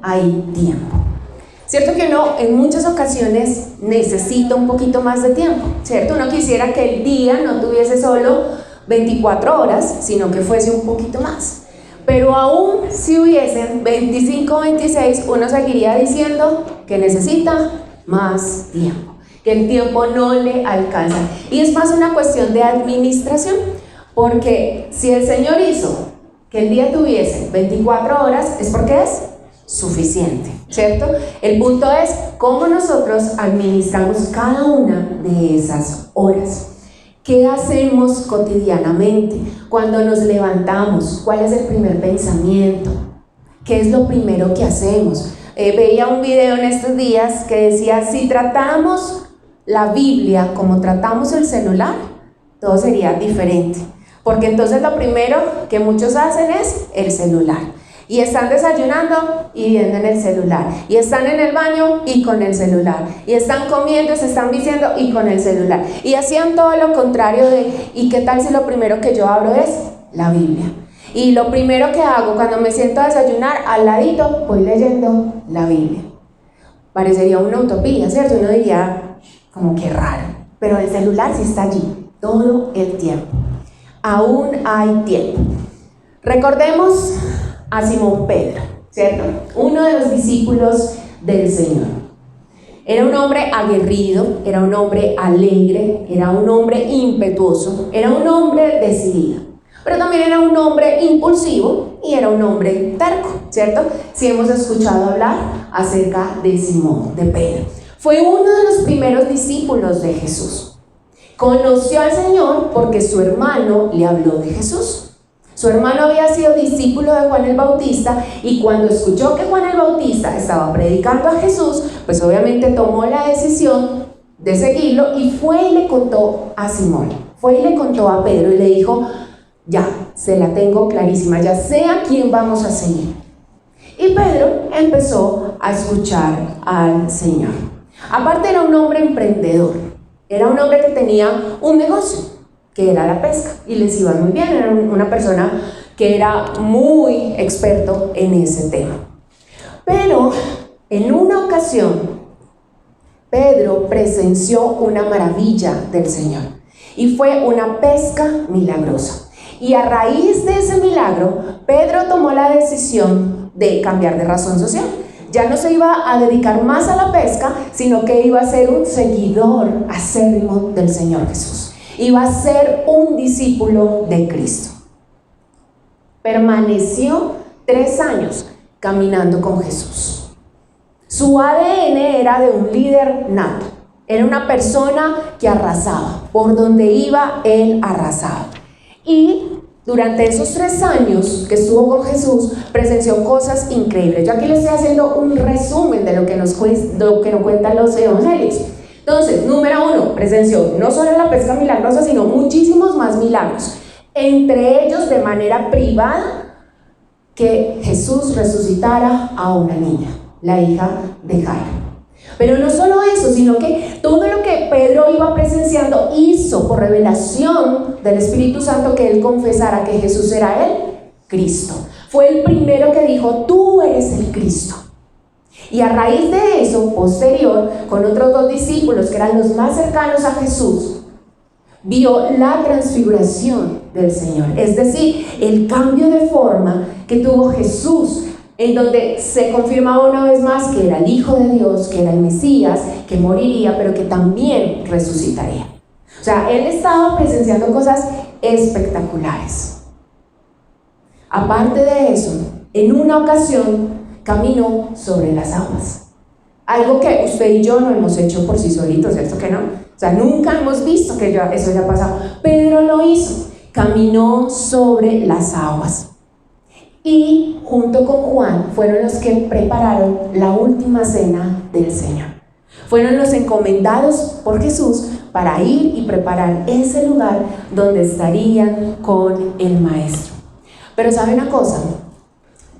hay tiempo. Cierto que uno en muchas ocasiones necesita un poquito más de tiempo, ¿cierto? Uno quisiera que el día no tuviese solo 24 horas, sino que fuese un poquito más. Pero aún si hubiesen 25 o 26, uno seguiría diciendo que necesita más tiempo, que el tiempo no le alcanza. Y es más una cuestión de administración, porque si el Señor hizo que el día tuviese 24 horas, es porque es suficiente, ¿cierto? El punto es cómo nosotros administramos cada una de esas horas. ¿Qué hacemos cotidianamente? Cuando nos levantamos, ¿cuál es el primer pensamiento? ¿Qué es lo primero que hacemos? Veía un video en estos días que decía, si tratáramos la Biblia como tratamos el celular, todo sería diferente. Porque entonces lo primero que muchos hacen es el celular. Y están desayunando y viendo en el celular. Y están en el baño y con el celular. Y están comiendo, se están vistiendo y con el celular. Y hacían todo lo contrario de, ¿y qué tal si lo primero que yo abro es la Biblia? Y lo primero que hago cuando me siento a desayunar, al ladito voy leyendo la Biblia. Parecería una utopía, ¿cierto? Uno diría, como que raro. Pero el celular sí está allí, todo el tiempo. Aún hay tiempo. Recordemos a Simón Pedro, ¿cierto? Uno de los discípulos del Señor. Era un hombre aguerrido, era un hombre alegre, era un hombre impetuoso, era un hombre decidido. Pero también era un hombre impulsivo y era un hombre terco, ¿cierto? Si hemos escuchado hablar acerca de Simón, de Pedro. Fue uno de los primeros discípulos de Jesús. Conoció al Señor porque su hermano le habló de Jesús. Su hermano había sido discípulo de Juan el Bautista y cuando escuchó que Juan el Bautista estaba predicando a Jesús, pues obviamente tomó la decisión de seguirlo y fue y le contó a Simón, fue y le contó a Pedro y le dijo, ya, se la tengo clarísima, ya sé a quién vamos a seguir. Y Pedro empezó a escuchar al Señor. Aparte era un hombre emprendedor, era un hombre que tenía un negocio, que era la pesca, y les iba muy bien, era una persona que era muy experto en ese tema. Pero en una ocasión, Pedro presenció una maravilla del Señor, y fue una pesca milagrosa. Y a raíz de ese milagro, Pedro tomó la decisión de cambiar de razón social. Ya no se iba a dedicar más a la pesca, sino que iba a ser un seguidor acérrimo del Señor Jesús. Iba a ser un discípulo de Cristo. Permaneció 3 años caminando con Jesús. Su ADN era de un líder nato. Era una persona que arrasaba. Por donde iba, él arrasaba. Y durante esos 3 años que estuvo con Jesús, presenció cosas increíbles. Yo aquí les estoy haciendo un resumen de lo que nos cuentan los evangelios. Entonces, número 1, presenció no solo la pesca milagrosa, sino muchísimos más milagros. Entre ellos, de manera privada, que Jesús resucitara a una niña, la hija de Jairo. Pero no solo eso, sino que todo lo que Pedro iba presenciando hizo por revelación del Espíritu Santo que él confesara que Jesús era el Cristo. Fue el primero que dijo, tú eres el Cristo. Y a raíz de eso, posterior, con otros 2 discípulos que eran los más cercanos a Jesús, vio la transfiguración del Señor, es decir, el cambio de forma que tuvo Jesús, en donde se confirmaba una vez más que era el Hijo de Dios, que era el Mesías, que moriría, pero que también resucitaría. O sea, él estaba presenciando cosas espectaculares. Aparte de eso, en una ocasión caminó sobre las aguas. Algo que usted y yo no hemos hecho por sí solitos, ¿cierto que no? O sea, nunca hemos visto que eso haya pasado. Pedro lo hizo, caminó sobre las aguas. Y junto con Juan fueron los que prepararon la última cena del Señor. Fueron los encomendados por Jesús para ir y preparar ese lugar donde estarían con el Maestro. Pero ¿sabe una cosa?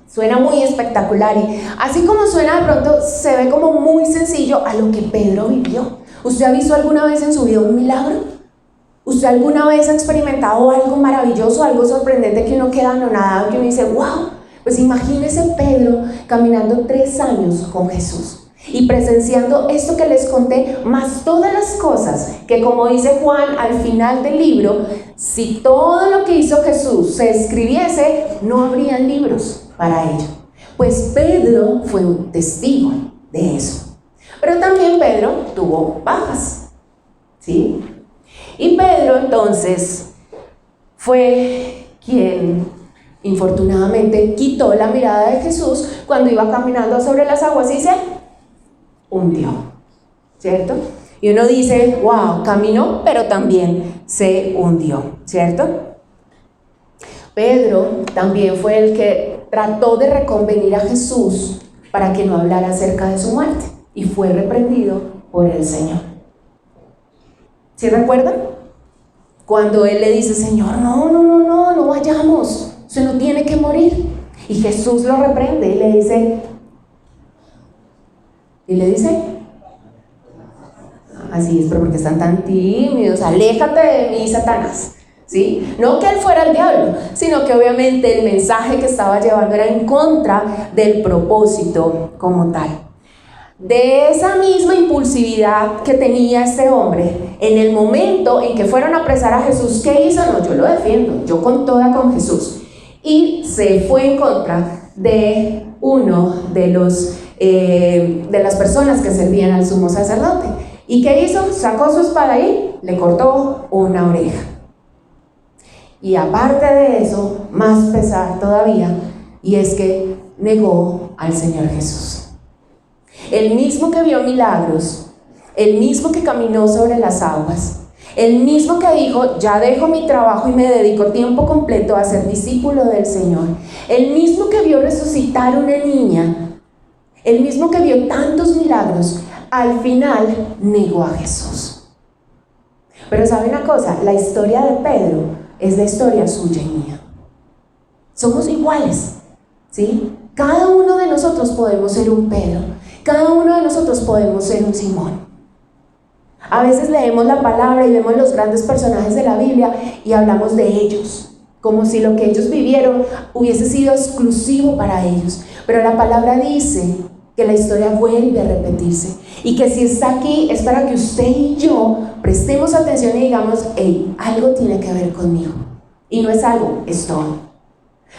Suena muy espectacular y así como suena de pronto se ve como muy sencillo a lo que Pedro vivió. ¿Usted ha visto alguna vez en su vida un milagro? ¿Usted alguna vez ha experimentado algo maravilloso, algo sorprendente que uno queda anonadado, que uno dice, wow, Pues imagínese Pedro caminando 3 años con Jesús y presenciando esto que les conté, más todas las cosas que, como dice Juan al final del libro, si todo lo que hizo Jesús se escribiese, no habrían libros para ello. Pues Pedro fue un testigo de eso. Pero también Pedro tuvo bajas, ¿sí? Y Pedro entonces fue quien infortunadamente quitó la mirada de Jesús cuando iba caminando sobre las aguas y se hundió, ¿cierto? Y uno dice, wow, caminó, pero también se hundió, ¿cierto? Pedro también fue el que trató de reconvenir a Jesús para que no hablara acerca de su muerte y fue reprendido por el Señor. ¿Sí recuerdan? Cuando él le dice, Señor, no vayamos, usted no tiene que morir. Y Jesús lo reprende y le dice, así es, pero porque están tan tímidos, aléjate de mí, Satanás, ¿sí? No que él fuera el diablo, sino que obviamente el mensaje que estaba llevando era en contra del propósito como tal. De esa misma impulsividad que tenía este hombre, en el momento en que fueron a apresar a Jesús, ¿qué hizo? No, yo lo defiendo, yo con Jesús. Y se fue en contra de uno de las personas que servían al sumo sacerdote. ¿Y qué hizo? Sacó su espada y le cortó una oreja. Y aparte de eso, más pesar todavía, y es que negó al Señor Jesús. El mismo que vio milagros, el mismo que caminó sobre las aguas, el mismo que dijo, ya dejo mi trabajo y me dedico tiempo completo a ser discípulo del Señor, el mismo que vio resucitar una niña, el mismo que vio tantos milagros, al final negó a Jesús. Pero ¿sabe una cosa? La historia de Pedro es la historia suya y mía. Somos iguales, ¿sí? Cada uno de nosotros podemos ser un Pedro, cada uno de nosotros podemos ser un Simón. A veces leemos la palabra y vemos los grandes personajes de la Biblia y hablamos de ellos, como si lo que ellos vivieron hubiese sido exclusivo para ellos. Pero la palabra dice que la historia vuelve a repetirse y que si está aquí es para que usted y yo prestemos atención y digamos, hey, algo tiene que ver conmigo. Y no es algo, es todo.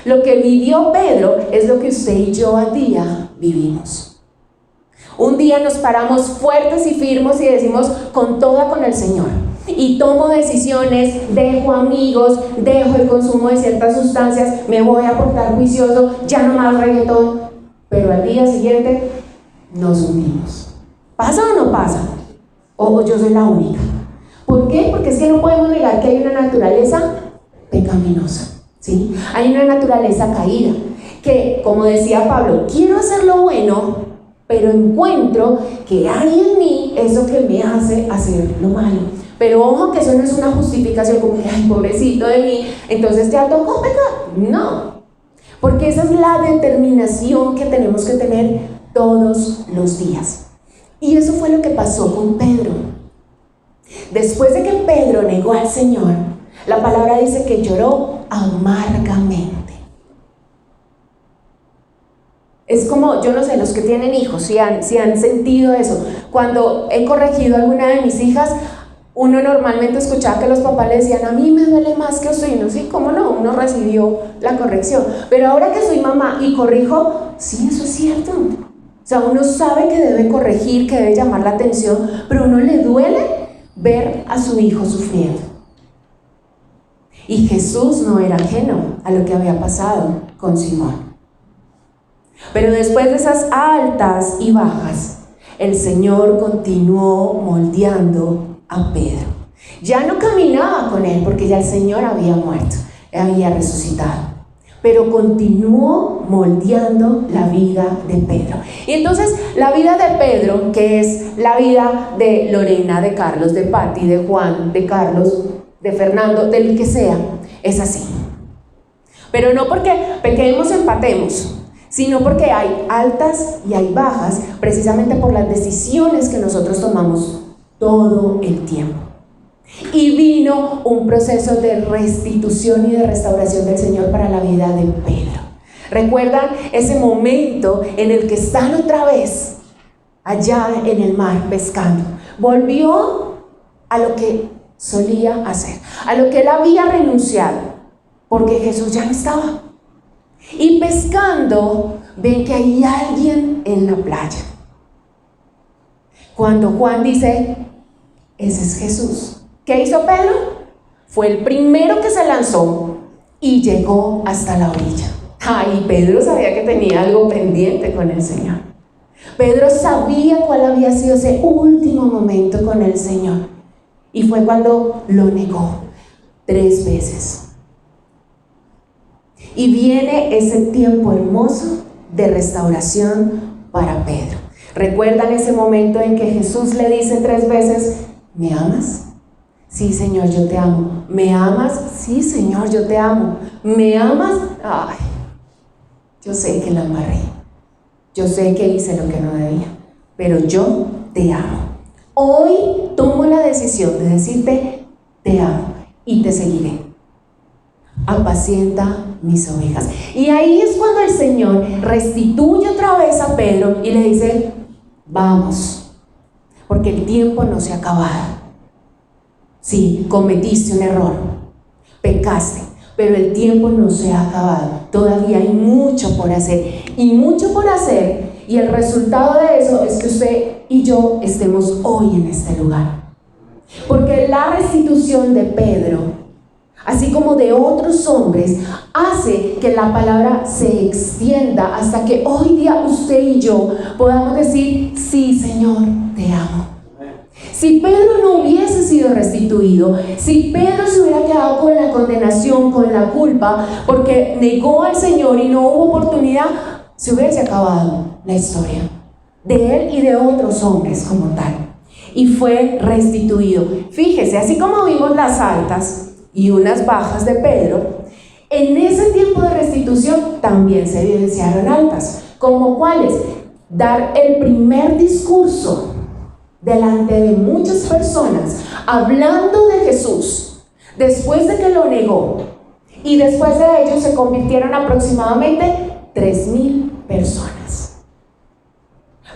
Lo que vivió Pedro es lo que usted y yo a día vivimos. Un día nos paramos fuertes y firmes y decimos con el Señor. Y tomo decisiones, dejo amigos, dejo el consumo de ciertas sustancias, me voy a portar juicioso, ya no más reggaetón. Pero al día siguiente nos hundimos. ¿Pasa o no pasa? O yo soy la única. ¿Por qué? Porque es que no podemos negar que hay una naturaleza pecaminosa, ¿sí? Hay una naturaleza caída que, como decía Pablo, quiero hacer lo bueno, pero encuentro que hay en mí eso que me hace hacer lo malo. Pero ojo que eso no es una justificación como que, ay, pobrecito de mí, entonces ya tocó pecar. No, porque esa es la determinación que tenemos que tener todos los días. Y eso fue lo que pasó con Pedro. Después de que Pedro negó al Señor, la palabra dice que lloró amargamente. Es como, yo no sé, los que tienen hijos, si han sentido eso. Cuando he corregido a alguna de mis hijas, uno normalmente escuchaba que los papás le decían, a mí me duele más que a usted. Y no, sí, cómo no, uno recibió la corrección. Pero ahora que soy mamá y corrijo, sí, eso es cierto. O sea, uno sabe que debe corregir, que debe llamar la atención, pero a uno le duele ver a su hijo sufriendo. Y Jesús no era ajeno a lo que había pasado con Simón. Pero después de esas altas y bajas, el Señor continuó moldeando a Pedro. Ya no caminaba con él porque ya el Señor había muerto, había resucitado, pero continuó moldeando la vida de Pedro. Y entonces la vida de Pedro, que es la vida de Lorena, de Carlos, de Patti, de Juan, de Carlos, de Fernando, del que sea, es así. Pero no porque pequemos, empatemos, sino porque hay altas y hay bajas, precisamente por las decisiones que nosotros tomamos todo el tiempo. Y vino un proceso de restitución y de restauración del Señor para la vida de Pedro. ¿Recuerdan ese momento en el que están otra vez allá en el mar pescando? Volvió a lo que solía hacer, a lo que él había renunciado, porque Jesús ya no estaba. Y pescando, ven que hay alguien en la playa. Cuando Juan dice, ese es Jesús. ¿Qué hizo Pedro? Fue el primero que se lanzó y llegó hasta la orilla. Ay, Pedro sabía que tenía algo pendiente con el Señor. Pedro sabía cuál había sido ese último momento con el Señor. Y fue cuando lo negó 3 veces. Y viene ese tiempo hermoso de restauración para Pedro. ¿Recuerdan ese momento en que Jesús le dice 3 veces, ¿me amas? Sí, Señor, yo te amo. ¿Me amas? Sí, Señor, yo te amo. ¿Me amas? Ay, yo sé que la amarré. Yo sé que hice lo que no debía, pero yo te amo. Hoy tomo la decisión de decirte, te amo y te seguiré. Apacienta mis ovejas. Y ahí es cuando el Señor restituye otra vez a Pedro y le dice, vamos, porque el tiempo no se ha acabado. Sí, cometiste un error, pecaste, pero el tiempo no se ha acabado. Todavía hay mucho por hacer y mucho por hacer, y el resultado de eso es que usted y yo estemos hoy en este lugar. Porque la restitución de Pedro, así como de otros hombres, hace que la palabra se extienda hasta que hoy día usted y yo podamos decir, sí, Señor, te amo. Si Pedro no hubiese sido restituido, si Pedro se hubiera quedado con la condenación, con la culpa, porque negó al Señor y no hubo oportunidad, se hubiese acabado la historia de él y de otros hombres como tal. Y fue restituido. Fíjese, así como vimos las altas y unas bajas de Pedro, en ese tiempo de restitución también se evidenciaron altas. ¿Como cuáles? Dar el primer discurso delante de muchas personas, hablando de Jesús, después de que lo negó, y después de ello se convirtieron aproximadamente 3,000 personas.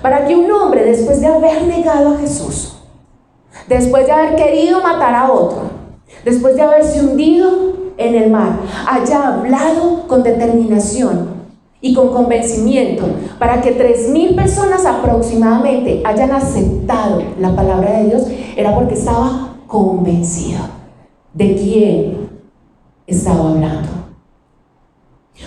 Para que un hombre, después de haber negado a Jesús, después de haber querido matar a otro, después de haberse hundido en el mar, haya hablado con determinación y con convencimiento, para que 3,000 personas aproximadamente hayan aceptado la palabra de Dios, era porque estaba convencido de quién estaba hablando.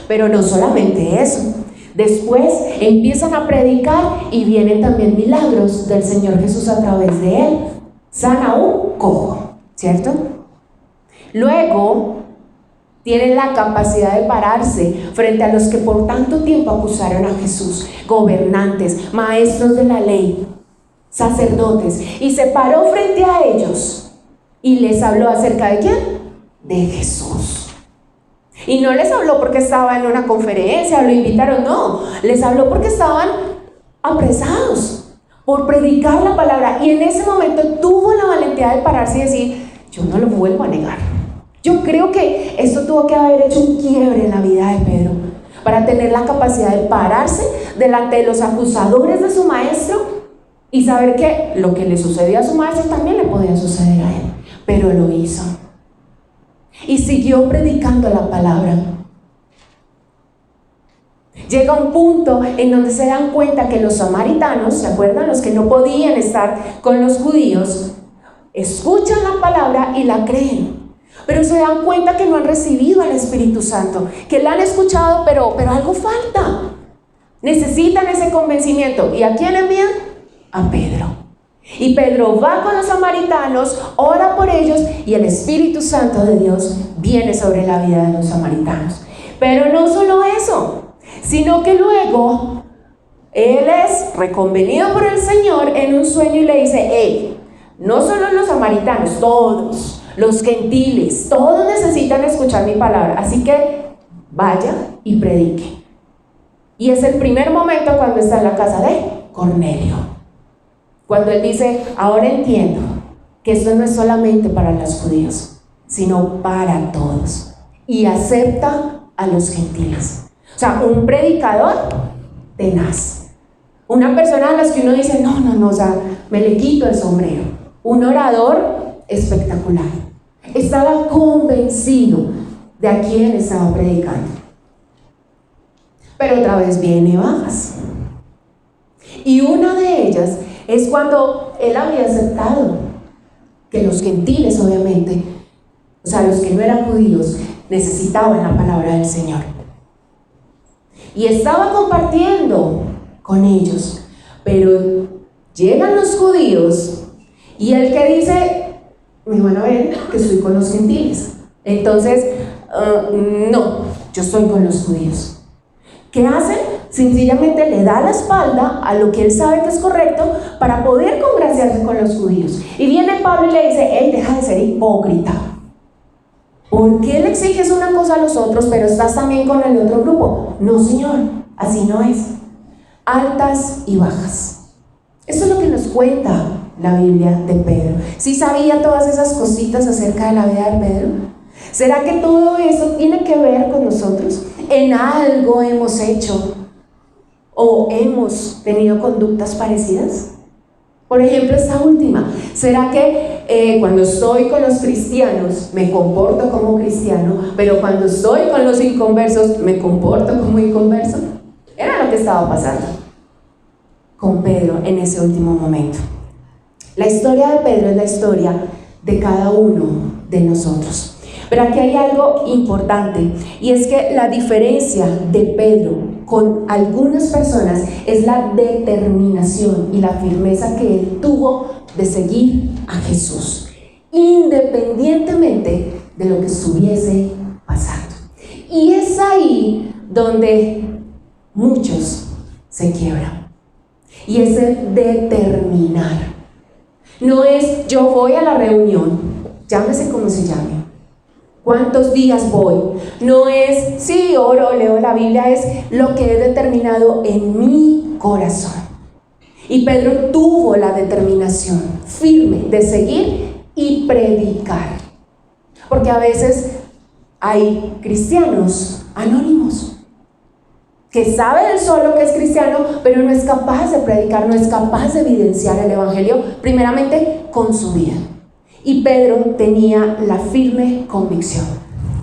Pero no solamente eso, después empiezan a predicar y vienen también milagros del Señor Jesús a través de él. Sana un cojo, ¿cierto? Luego tienen la capacidad de pararse frente a los que por tanto tiempo acusaron a Jesús, gobernantes, maestros de la ley, sacerdotes, y se paró frente a ellos y les habló acerca de ¿quién? De Jesús. Y no les habló porque estaba en una conferencia, lo invitaron, no, les habló porque estaban apresados por predicar la palabra, y en ese momento tuvo la valentía de pararse y decir, yo no lo vuelvo a negar. Yo creo que esto tuvo que haber hecho un quiebre en la vida de Pedro para tener la capacidad de pararse delante de los acusadores de su maestro y saber que lo que le sucedió a su maestro también le podía suceder a él, pero lo hizo y siguió predicando la palabra. Llega un punto en donde se dan cuenta que los samaritanos, ¿se acuerdan? Los que no podían estar con los judíos, escuchan la palabra y la creen. Pero se dan cuenta que no han recibido al Espíritu Santo, que la han escuchado, pero algo falta. Necesitan ese convencimiento. ¿Y a quién envían? A Pedro. Y Pedro va con los samaritanos, ora por ellos, y el Espíritu Santo de Dios viene sobre la vida de los samaritanos. Pero no solo eso, sino que luego él es reconvenido por el Señor en un sueño y le dice, hey, no solo los samaritanos, todos los gentiles, todos necesitan escuchar mi palabra, así que vaya y predique. Y es el primer momento cuando está en la casa de Cornelio, cuando él dice, ahora entiendo que esto no es solamente para los judíos, sino para todos, y acepta a los gentiles. O sea, un predicador tenaz. Una persona a la que uno dice, no, o sea, me le quito el sombrero. Un orador espectacular. Estaba convencido de a quién estaba predicando. Pero otra vez viene bajas. Y una de ellas es cuando él había aceptado que los gentiles, obviamente, o sea, los que no eran judíos, necesitaban la palabra del Señor. Y estaba compartiendo con ellos, pero llegan los judíos y el que dice, me van a ver que estoy con los gentiles. Entonces, no, yo estoy con los judíos. ¿Qué hacen? Sencillamente le da la espalda a lo que él sabe que es correcto para poder congraciarse con los judíos. Y viene Pablo y le dice, hey, deja de ser hipócrita. ¿Por qué le exiges una cosa a los otros, pero estás también con el otro grupo? No, Señor, así no es. Altas y bajas. Eso es lo que nos cuenta la Biblia de Pedro. ¿Sí sabía todas esas cositas acerca de la vida de Pedro? ¿Será que todo eso tiene que ver con nosotros? ¿En algo hemos hecho o hemos tenido conductas parecidas? Por ejemplo, esta última. ¿Será que cuando estoy con los cristianos me comporto como cristiano, pero cuando estoy con los inconversos me comporto como inconverso? Era lo que estaba pasando con Pedro en ese último momento. La historia de Pedro es la historia de cada uno de nosotros. Pero aquí hay algo importante, y es que la diferencia de Pedro con algunas personas es la determinación y la firmeza que él tuvo de seguir a Jesús, independientemente de lo que estuviese pasando. Y es ahí donde muchos se quiebran. Y es el determinar. No es yo voy a la reunión, llámese como se llame. ¿Cuántos días voy? No es, sí, oro, leo la Biblia, es lo que he determinado en mi corazón. Y Pedro tuvo la determinación firme de seguir y predicar. Porque a veces hay cristianos anónimos que sabe él solo que es cristiano, pero no es capaz de predicar, no es capaz de evidenciar el evangelio, primeramente con su vida. Y Pedro tenía la firme convicción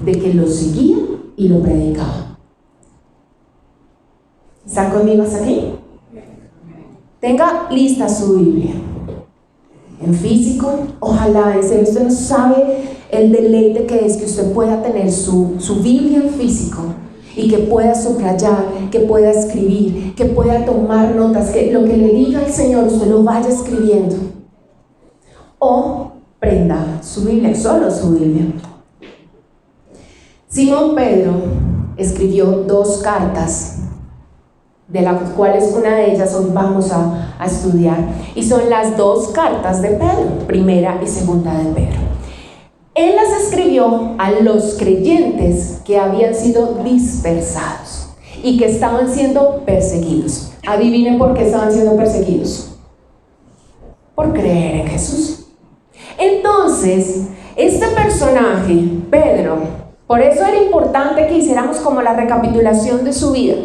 de que lo seguía y lo predicaba. ¿Están conmigo hasta aquí? Tenga lista su Biblia. En físico, ojalá, en serio, usted no sabe el deleite que es que usted pueda tener su Biblia en físico y que pueda subrayar, que pueda escribir, que pueda tomar notas, que lo que le diga el Señor usted lo vaya escribiendo. O prenda su Biblia, solo su Biblia. Simón Pedro escribió 2 cartas, de las cuales una de ellas hoy vamos a estudiar, y son las 2 cartas de Pedro, primera y segunda de Pedro. Él las escribió a los creyentes que habían sido dispersados y que estaban siendo perseguidos. Adivinen por qué estaban siendo perseguidos. Por creer en Jesús. Entonces, este personaje, Pedro, por eso era importante que hiciéramos como la recapitulación de su vida.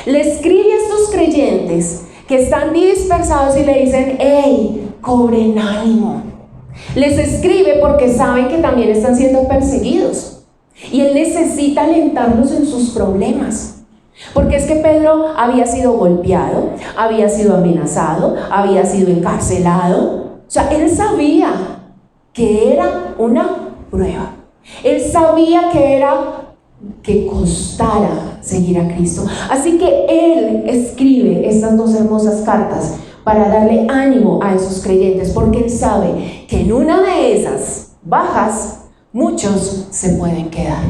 Le escribe a estos creyentes que están dispersados y le dicen, hey, cobren ánimo. Les escribe porque saben que también están siendo perseguidos. Y él necesita alentarlos en sus problemas. Porque es que Pedro había sido golpeado, había sido amenazado, había sido encarcelado. O sea, él sabía que era una prueba. Él sabía que era que costara seguir a Cristo. Así que él escribe estas 2 hermosas cartas para darle ánimo a esos creyentes, porque él sabe que en una de esas bajas muchos se pueden quedar.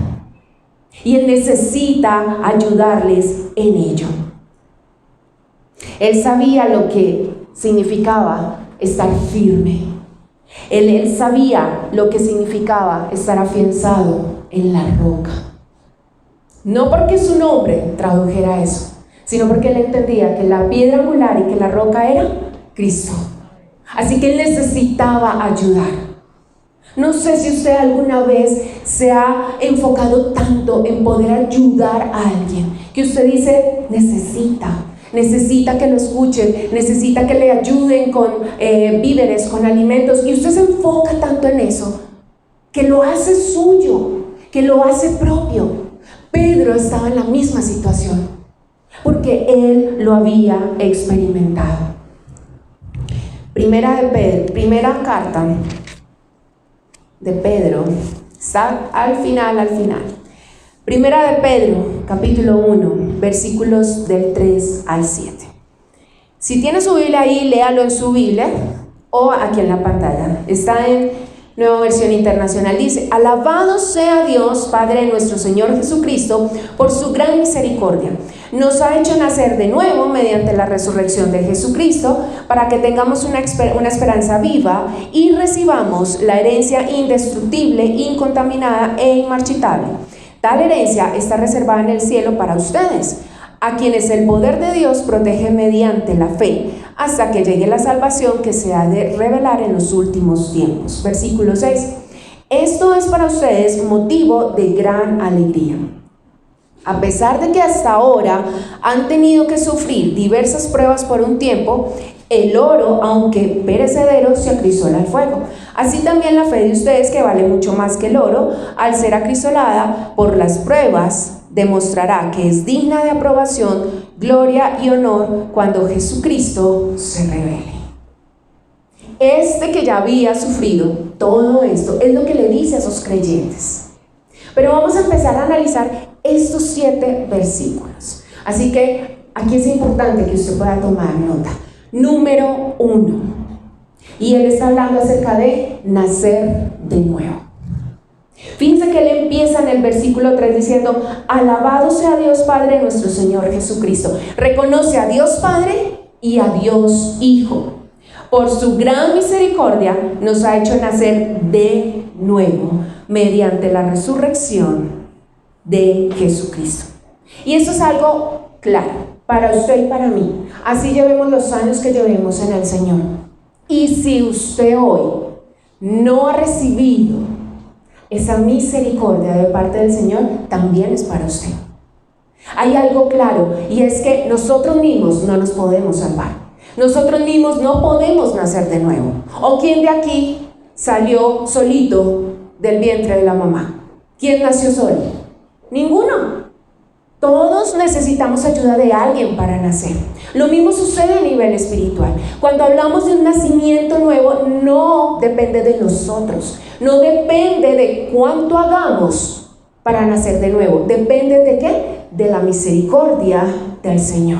Y él necesita ayudarles en ello. Él sabía lo que significaba estar firme. Él sabía lo que significaba estar afianzado en la roca. No porque su nombre tradujera eso, sino porque él entendía que la piedra angular y que la roca era Cristo. Así que él necesitaba ayudar. No sé si usted alguna vez se ha enfocado tanto en poder ayudar a alguien que usted dice, necesita que lo escuchen, necesita que le ayuden con víveres, con alimentos, y usted se enfoca tanto en eso, que lo hace suyo, que lo hace propio. Pedro estaba en la misma situación, porque él lo había experimentado. Primera carta de Pedro, está al final. Primera de Pedro, capítulo 1, versículos del 3 al 7. Si tiene su Biblia ahí, léalo en su Biblia o aquí en la pantalla. Está en Nueva Versión Internacional. Dice: alabado sea Dios, Padre de nuestro Señor Jesucristo, por su gran misericordia. Nos ha hecho nacer de nuevo mediante la resurrección de Jesucristo, para que tengamos una esperanza viva y recibamos la herencia indestructible, incontaminada e inmarchitable. Tal herencia está reservada en el cielo para ustedes, a quienes el poder de Dios protege mediante la fe, hasta que llegue la salvación que se ha de revelar en los últimos tiempos. Versículo 6. Esto es para ustedes motivo de gran alegría. A pesar de que hasta ahora han tenido que sufrir diversas pruebas por un tiempo, el oro, aunque perecedero, se acrisola al fuego. Así también la fe de ustedes, que vale mucho más que el oro, al ser acrisolada por las pruebas, demostrará que es digna de aprobación, gloria y honor cuando Jesucristo se revele. Este que ya había sufrido todo esto es lo que le dice a esos creyentes. Pero vamos a empezar a analizar estos 7 versículos. Así que aquí es importante que usted pueda tomar nota. Número 1. Y él está hablando acerca de nacer de nuevo. Fíjense que él empieza en el versículo 3 diciendo: alabado sea Dios Padre de nuestro Señor Jesucristo. Reconoce a Dios Padre y a Dios Hijo. Por su gran misericordia nos ha hecho nacer de nuevo mediante la resurrección de Jesucristo. Y eso es algo claro para usted y para mí. Así llevemos los años que llevemos en el Señor. Y si usted hoy no ha recibido esa misericordia de parte del Señor, también es para usted. Hay algo claro, y es que nosotros mismos no nos podemos salvar. Nosotros mismos no podemos nacer de nuevo. ¿O quién de aquí salió solito del vientre de la mamá? ¿Quién nació solo? Ninguno. Todos necesitamos ayuda de alguien para nacer. Lo mismo sucede a nivel espiritual. Cuando hablamos de un nacimiento nuevo, no depende de nosotros, no depende de cuánto hagamos para nacer de nuevo. ¿Depende de qué? De la misericordia del Señor.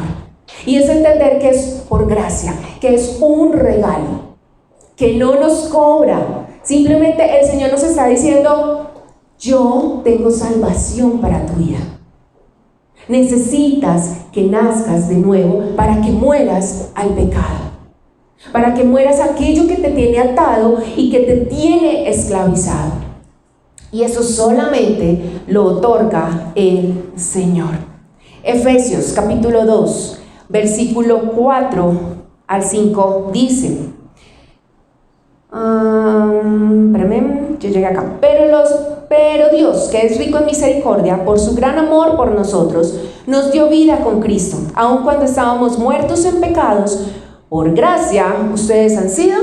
Y es entender que es por gracia, que es un regalo, que no nos cobra. Simplemente el Señor nos está diciendo: yo tengo salvación para tu vida. Necesitas que nazcas de nuevo para que mueras al pecado, para que mueras aquello que te tiene atado y que te tiene esclavizado. Y eso solamente lo otorga el Señor. Efesios capítulo 2, versículo 4 al 5 dice: yo llegué acá. Pero Dios, que es rico en misericordia, por su gran amor por nosotros, nos dio vida con Cristo, aun cuando estábamos muertos en pecados. Por gracia ustedes han sido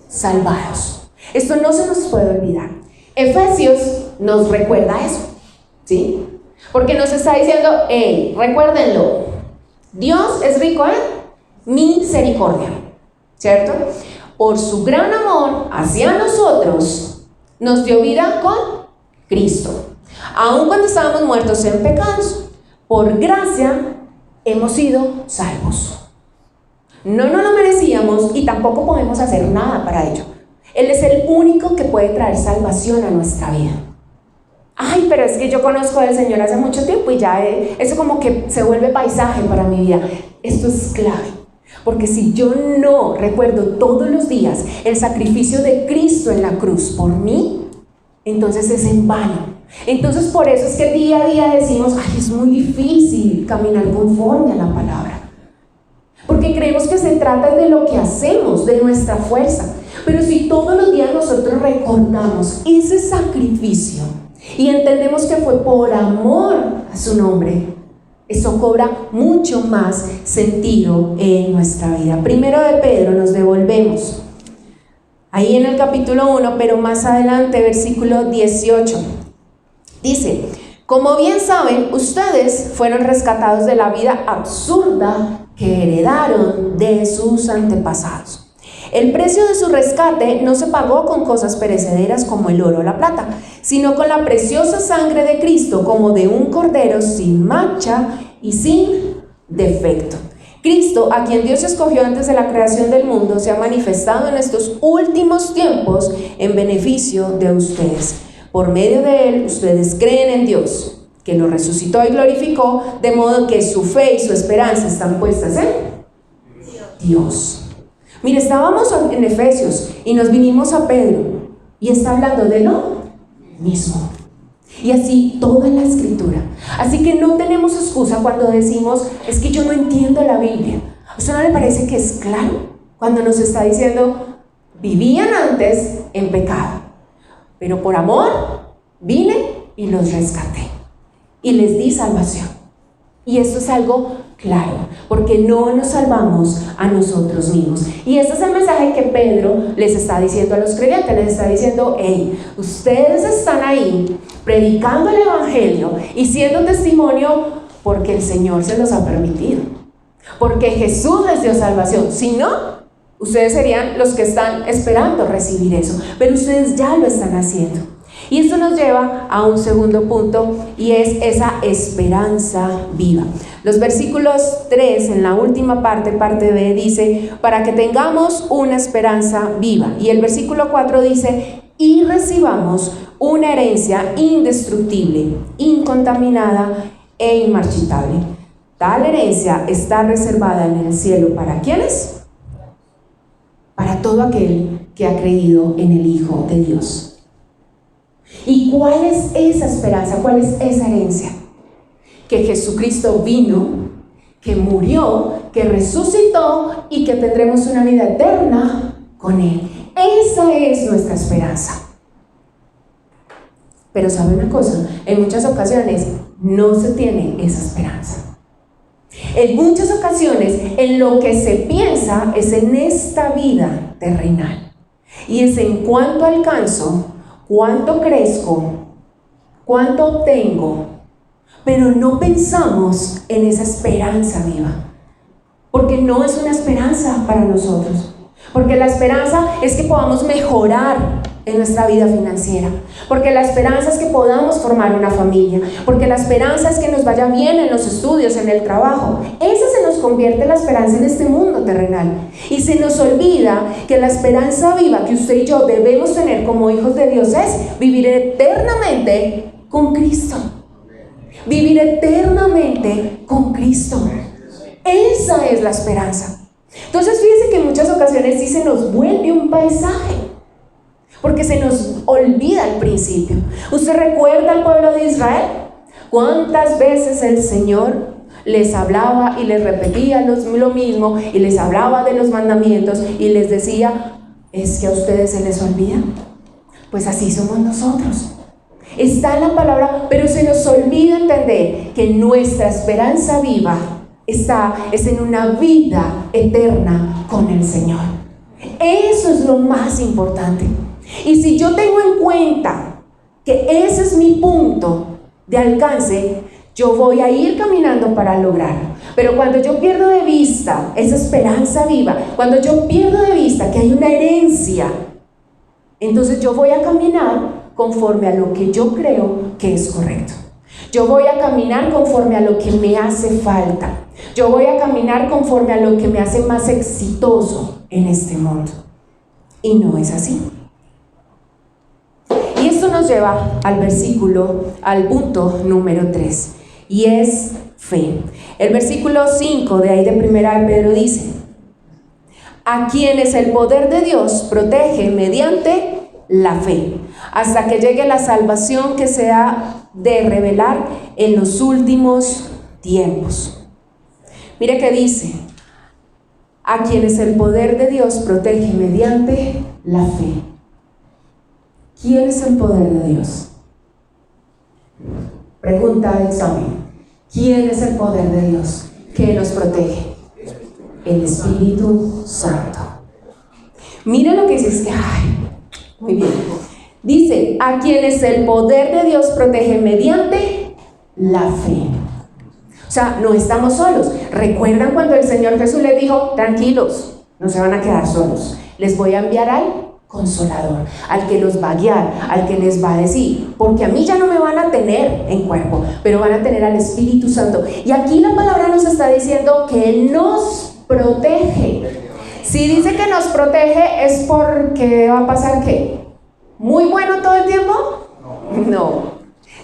salvados. Esto no se nos puede olvidar. Efesios nos recuerda eso, ¿sí? Porque nos está diciendo: hey, recuérdenlo, Dios es rico en misericordia, ¿cierto? Por su gran amor hacia nosotros, nos dio vida con Cristo, aun cuando estábamos muertos en pecados. Por gracia hemos sido salvos. No nos lo merecíamos y tampoco podemos hacer nada para ello. Él es el único que puede traer salvación a nuestra vida. Ay, pero es que yo conozco al Señor hace mucho tiempo y ya eso como que se vuelve paisaje para mi vida. Esto es clave, porque si yo no recuerdo todos los días el sacrificio de Cristo en la cruz por mí, entonces es en vano. Entonces por eso es que día a día decimos: ay, es muy difícil caminar conforme a la palabra, porque creemos que se trata de lo que hacemos, de nuestra fuerza. Pero si todos los días nosotros recordamos ese sacrificio y entendemos que fue por amor a su nombre, eso cobra mucho más sentido en nuestra vida. Primero de Pedro, nos devolvemos ahí en el capítulo 1, pero más adelante, versículo 18. Dice: como bien saben, ustedes fueron rescatados de la vida absurda que heredaron de sus antepasados. El precio de su rescate no se pagó con cosas perecederas como el oro o la plata, sino con la preciosa sangre de Cristo, como de un cordero sin mancha y sin defecto. Cristo, a quien Dios escogió antes de la creación del mundo, se ha manifestado en estos últimos tiempos en beneficio de ustedes. Por medio de Él, ustedes creen en Dios, que lo resucitó y glorificó, de modo que su fe y su esperanza están puestas en Dios. Mire, estábamos en Efesios y nos vinimos a Pedro y está hablando de lo mismo. Y así toda la escritura. Así que no tenemos excusa cuando decimos: es que yo no entiendo la Biblia. ¿A usted no le parece que es claro cuando nos está diciendo: vivían antes en pecado, pero por amor vine y los rescaté y les di salvación? Y esto es algo claro, porque no nos salvamos a nosotros mismos. Y este es el mensaje que Pedro les está diciendo a los creyentes. Les está diciendo: hey, ustedes están ahí predicando el evangelio y siendo testimonio porque el Señor se los ha permitido, porque Jesús les dio salvación. Si no, ustedes serían los que están esperando recibir eso, pero ustedes ya lo están haciendo. Y esto nos lleva a un segundo punto, y es esa esperanza viva. Los versículos 3, en la última parte B, dice: para que tengamos una esperanza viva. Y el versículo 4 dice: y recibamos una herencia indestructible, incontaminada e inmarchitable. Tal herencia está reservada en el cielo. ¿Para quiénes? Para todo aquel que ha creído en el Hijo de Dios. ¿Y cuál es esa esperanza? ¿Cuál es esa herencia? Que Jesucristo vino, que murió, que resucitó y que tendremos una vida eterna con Él. Esa es nuestra esperanza. Pero ¿sabe una cosa? En muchas ocasiones no se tiene esa esperanza. En muchas ocasiones en lo que se piensa es en esta vida terrenal. Y es en cuánto alcanzo, cuánto crezco, cuánto obtengo, pero no pensamos en esa esperanza viva, porque no es una esperanza para nosotros, porque la esperanza es que podamos mejorar en nuestra vida financiera, porque la esperanza es que podamos formar una familia, porque la esperanza es que nos vaya bien en los estudios, en el trabajo. Esa se nos convierte la esperanza en este mundo terrenal, y se nos olvida que la esperanza viva que usted y yo debemos tener como hijos de Dios es vivir eternamente con Cristo. Vivir eternamente con Cristo. Esa es la esperanza. Entonces fíjense que en muchas ocasiones sí se nos vuelve un paisaje, porque se nos olvida el principio. ¿Usted recuerda al pueblo de Israel? ¿Cuántas veces el Señor les hablaba y les repetía lo mismo, y les hablaba de los mandamientos y les decía: ¿es que a ustedes se les olvida? Pues así somos nosotros. Está en la palabra, pero se nos olvida entender que nuestra esperanza viva es en una vida eterna con el Señor. Eso es lo más importante. Y si yo tengo en cuenta que ese es mi punto de alcance, yo voy a ir caminando para lograrlo. Pero cuando yo pierdo de vista esa esperanza viva, cuando yo pierdo de vista que hay una herencia, entonces yo voy a caminar conforme a lo que yo creo que es correcto. Yo voy a caminar conforme a lo que me hace falta. Yo voy a caminar conforme a lo que me hace más exitoso en este mundo. Y no es así. Y esto nos lleva al punto número 3, y es fe. El versículo 5 de ahí de primera de Pedro dice: a quienes el poder de Dios protege mediante la fe, hasta que llegue la salvación que se ha de revelar en los últimos tiempos. Mire que dice: a quienes el poder de Dios protege mediante la fe. ¿Quién es el poder de Dios? Pregunta de examen. ¿Quién es el poder de Dios que nos protege? El Espíritu Santo. Mira lo que dice. Ay, muy bien. Dice, a quienes el poder de Dios protege mediante la fe. O sea, no estamos solos. ¿Recuerdan cuando el Señor Jesús les dijo, tranquilos, no se van a quedar solos? Les voy a enviar al Consolador, al que los va a guiar, al que les va a decir, porque a mí ya no me van a tener en cuerpo, pero van a tener al Espíritu Santo. Y aquí la palabra nos está diciendo que Él nos protege. Si dice que nos protege, ¿es porque va a pasar qué? ¿Muy bueno todo el tiempo? No.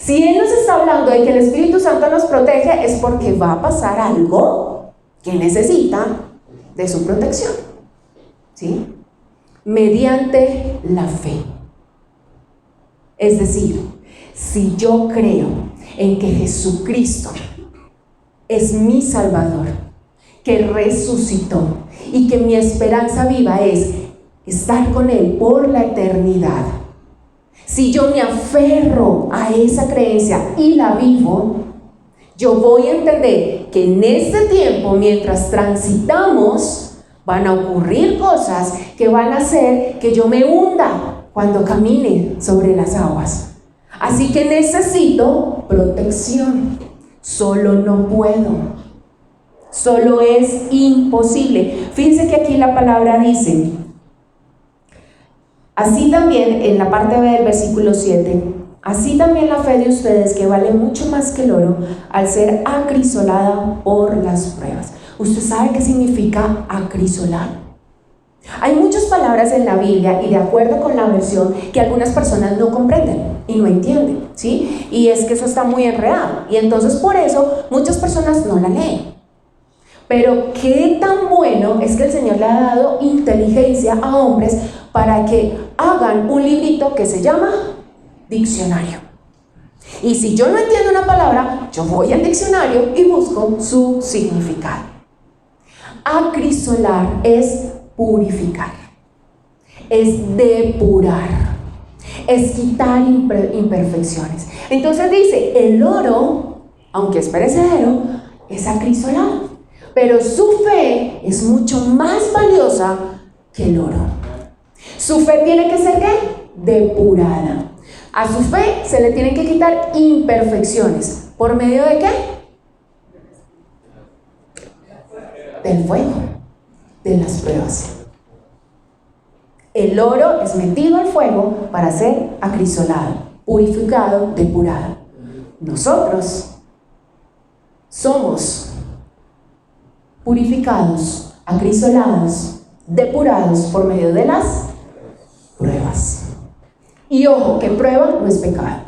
Si Él nos está hablando de que el Espíritu Santo nos protege, es porque va a pasar algo que necesita de su protección. ¿Sí? Mediante la fe. Es decir, si yo creo en que Jesucristo es mi Salvador, que resucitó y que mi esperanza viva es estar con Él por la eternidad, si yo me aferro a esa creencia y la vivo, yo voy a entender que en este tiempo, mientras transitamos, van a ocurrir cosas que van a hacer que yo me hunda cuando camine sobre las aguas. Así que necesito protección. Solo no puedo. Solo es imposible. Fíjense que aquí la palabra dice, así también en la parte B del versículo 7, así también la fe de ustedes, que vale mucho más que el oro, al ser acrisolada por las pruebas. ¿Usted sabe qué significa acrisolar? Hay muchas palabras en la Biblia y de acuerdo con la versión que algunas personas no comprenden y no entienden, ¿sí? Y es que eso está muy enredado y entonces por eso muchas personas no la leen. Pero qué tan bueno es que el Señor le ha dado inteligencia a hombres para que hagan un librito que se llama diccionario. Y si yo no entiendo una palabra, yo voy al diccionario y busco su significado. Acrisolar es purificar, es depurar, es quitar imperfecciones. Entonces dice, el oro, aunque es perecedero, es acrisolado, pero su fe es mucho más valiosa que el oro. Su fe tiene que ser ¿qué? Depurada. A su fe se le tienen que quitar imperfecciones. ¿Por medio de qué? Del fuego, de las pruebas. El oro es metido al fuego para ser acrisolado, purificado, depurado. Nosotros somos purificados, acrisolados, depurados por medio de las pruebas. Y ojo, que prueba no es pecado.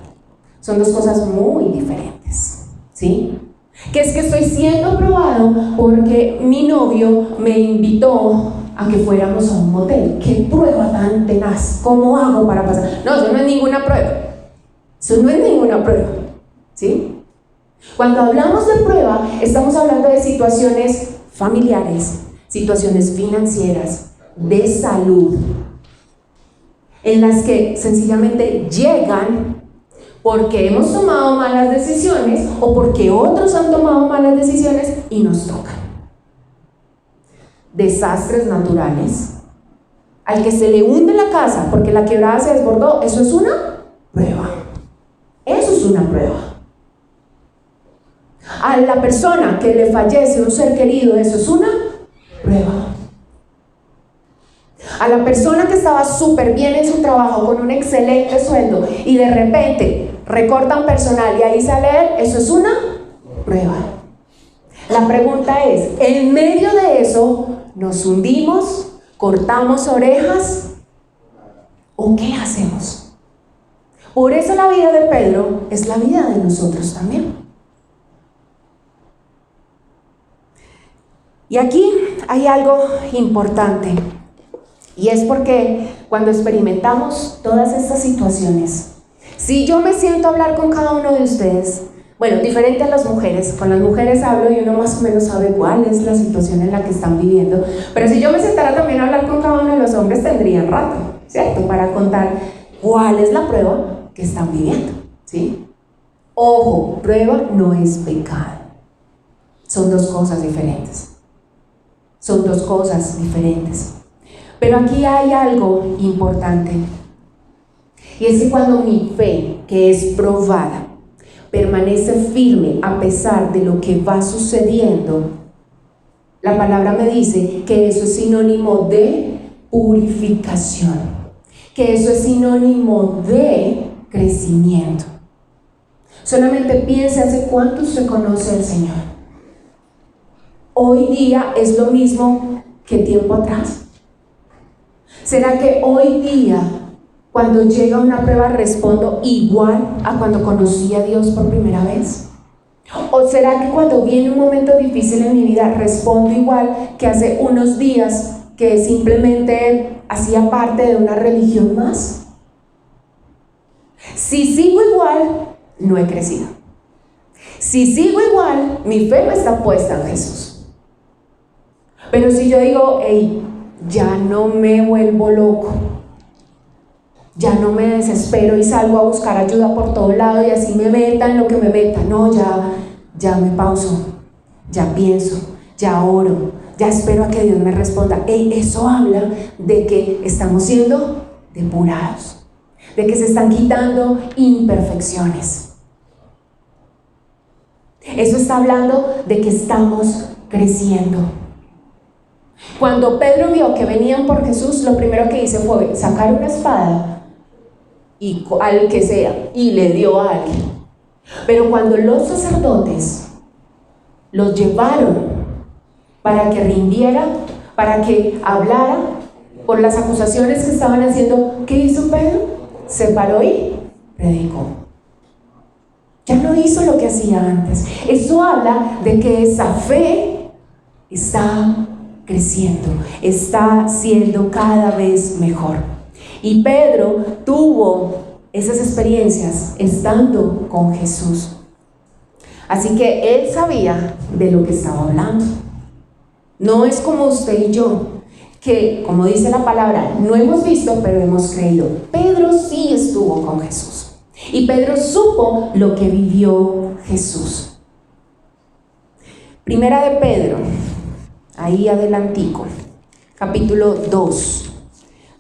Son dos cosas muy diferentes, ¿sí? Que es que estoy siendo probado porque mi novio me invitó a que fuéramos a un motel. ¡Qué prueba tan tenaz! ¿Cómo hago para pasar? No, eso no es ninguna prueba. Eso no es ninguna prueba, ¿sí? Cuando hablamos de prueba, estamos hablando de situaciones familiares, situaciones financieras, de salud, en las que sencillamente llegan porque hemos tomado malas decisiones o porque otros han tomado malas decisiones y nos tocan. Desastres naturales, al que se le hunde la casa porque la quebrada se desbordó, eso es una prueba. Eso es una prueba. A la persona que le fallece un ser querido, eso es una prueba. A la persona que estaba súper bien en su trabajo con un excelente sueldo y de repente recortan personal y ahí sale él, eso es una prueba. La pregunta es, en medio de eso, ¿nos hundimos? ¿Cortamos orejas? ¿O qué hacemos? Por eso la vida de Pedro es la vida de nosotros también. Y aquí hay algo importante. Y es porque cuando experimentamos todas estas situaciones, si yo me siento a hablar con cada uno de ustedes, bueno, diferente a las mujeres, con las mujeres hablo y uno más o menos sabe cuál es la situación en la que están viviendo, pero si yo me sentara también a hablar con cada uno de los hombres, tendrían rato, ¿cierto? Para contar cuál es la prueba que están viviendo, ¿sí? Ojo, prueba no es pecado. Son dos cosas diferentes. Son dos cosas diferentes. Pero aquí hay algo importante. Y es que cuando mi fe, que es probada, permanece firme a pesar de lo que va sucediendo, la palabra me dice que eso es sinónimo de purificación, que eso es sinónimo de crecimiento. Solamente piense hace cuánto usted conoce al Señor. Hoy día es lo mismo que tiempo atrás. ¿Será que hoy día, cuando llega una prueba, respondo igual a cuando conocí a Dios por primera vez? ¿O será que cuando viene un momento difícil en mi vida, respondo igual que hace unos días que simplemente hacía parte de una religión más? Si sigo igual, no he crecido. Si sigo igual, mi fe no está puesta en Jesús. Pero si yo digo, hey, ya no me vuelvo loco, ya no me desespero y salgo a buscar ayuda por todo lado y así me metan lo que me metan, no, ya me pauso, ya pienso, ya oro, ya espero a que Dios me responda. Eso habla de que estamos siendo depurados, de que se están quitando imperfecciones. Eso está hablando de que estamos creciendo. Cuando Pedro vio que venían por Jesús, lo primero que hizo fue sacar una espada y al que sea, y le dio a alguien. Pero cuando los sacerdotes los llevaron para que rindiera, para que hablara por las acusaciones que estaban haciendo, ¿qué hizo Pedro? Se paró y predicó. Ya no hizo lo que hacía antes. Eso habla de que esa fe está creciendo, está siendo cada vez mejor. Y Pedro tuvo esas experiencias estando con Jesús. Así que él sabía de lo que estaba hablando. No es como usted y yo, que, como dice la palabra, no hemos visto, pero hemos creído. Pedro sí estuvo con Jesús. Y Pedro supo lo que vivió Jesús. Primera de Pedro, ahí adelantico, capítulo 2,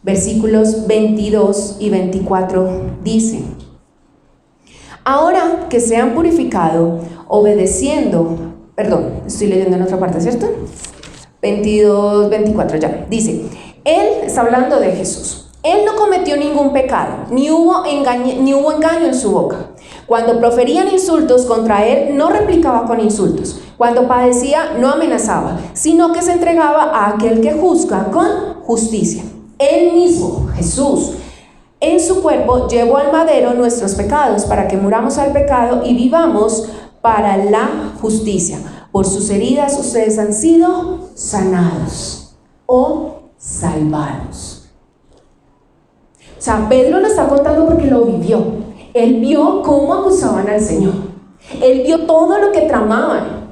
versículos 22 y 24, dice: ahora que se han purificado, obedeciendo, estoy leyendo en otra parte, ¿cierto? 22, 24 ya, dice, él está hablando de Jesús. Él no cometió ningún pecado, ni hubo engaño en su boca. Cuando proferían insultos contra él, no replicaba con insultos. Cuando padecía, no amenazaba, sino que se entregaba a aquel que juzga con justicia. Él mismo, Jesús, en su cuerpo llevó al madero nuestros pecados, para que muramos al pecado y vivamos para la justicia. Por sus heridas ustedes han sido sanados o salvados. O sea, Pedro lo está contando porque lo vivió. Él vio cómo acusaban al Señor. Él vio todo lo que tramaban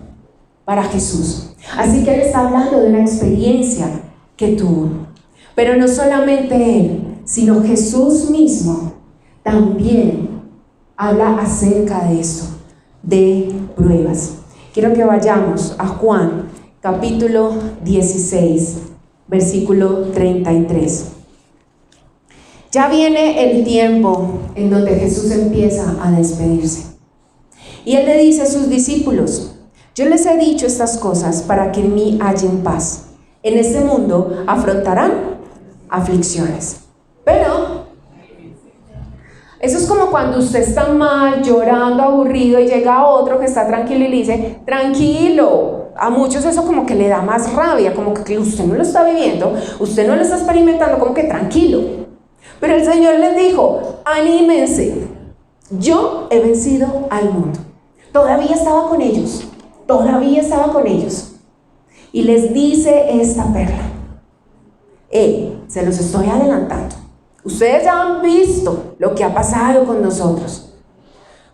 para Jesús. Así que él está hablando de una experiencia que tuvo. Pero no solamente él, sino Jesús mismo también habla acerca de esto, de pruebas. Quiero que vayamos a Juan, capítulo 16, versículo 33. Ya viene el tiempo en donde Jesús empieza a despedirse. Y él le dice a sus discípulos: yo les he dicho estas cosas para que en mí hallen paz. En este mundo afrontarán aflicciones. Pero eso es como cuando usted está mal, llorando, aburrido, y llega otro que está tranquilo y le dice: tranquilo. A muchos eso como que le da más rabia, como que usted no lo está viviendo, usted no lo está experimentando, como que tranquilo. Pero el Señor les dijo: anímense, yo he vencido al mundo. Todavía estaba con ellos. Y les dice esta perla: se los estoy adelantando. Ustedes ya han visto lo que ha pasado con nosotros.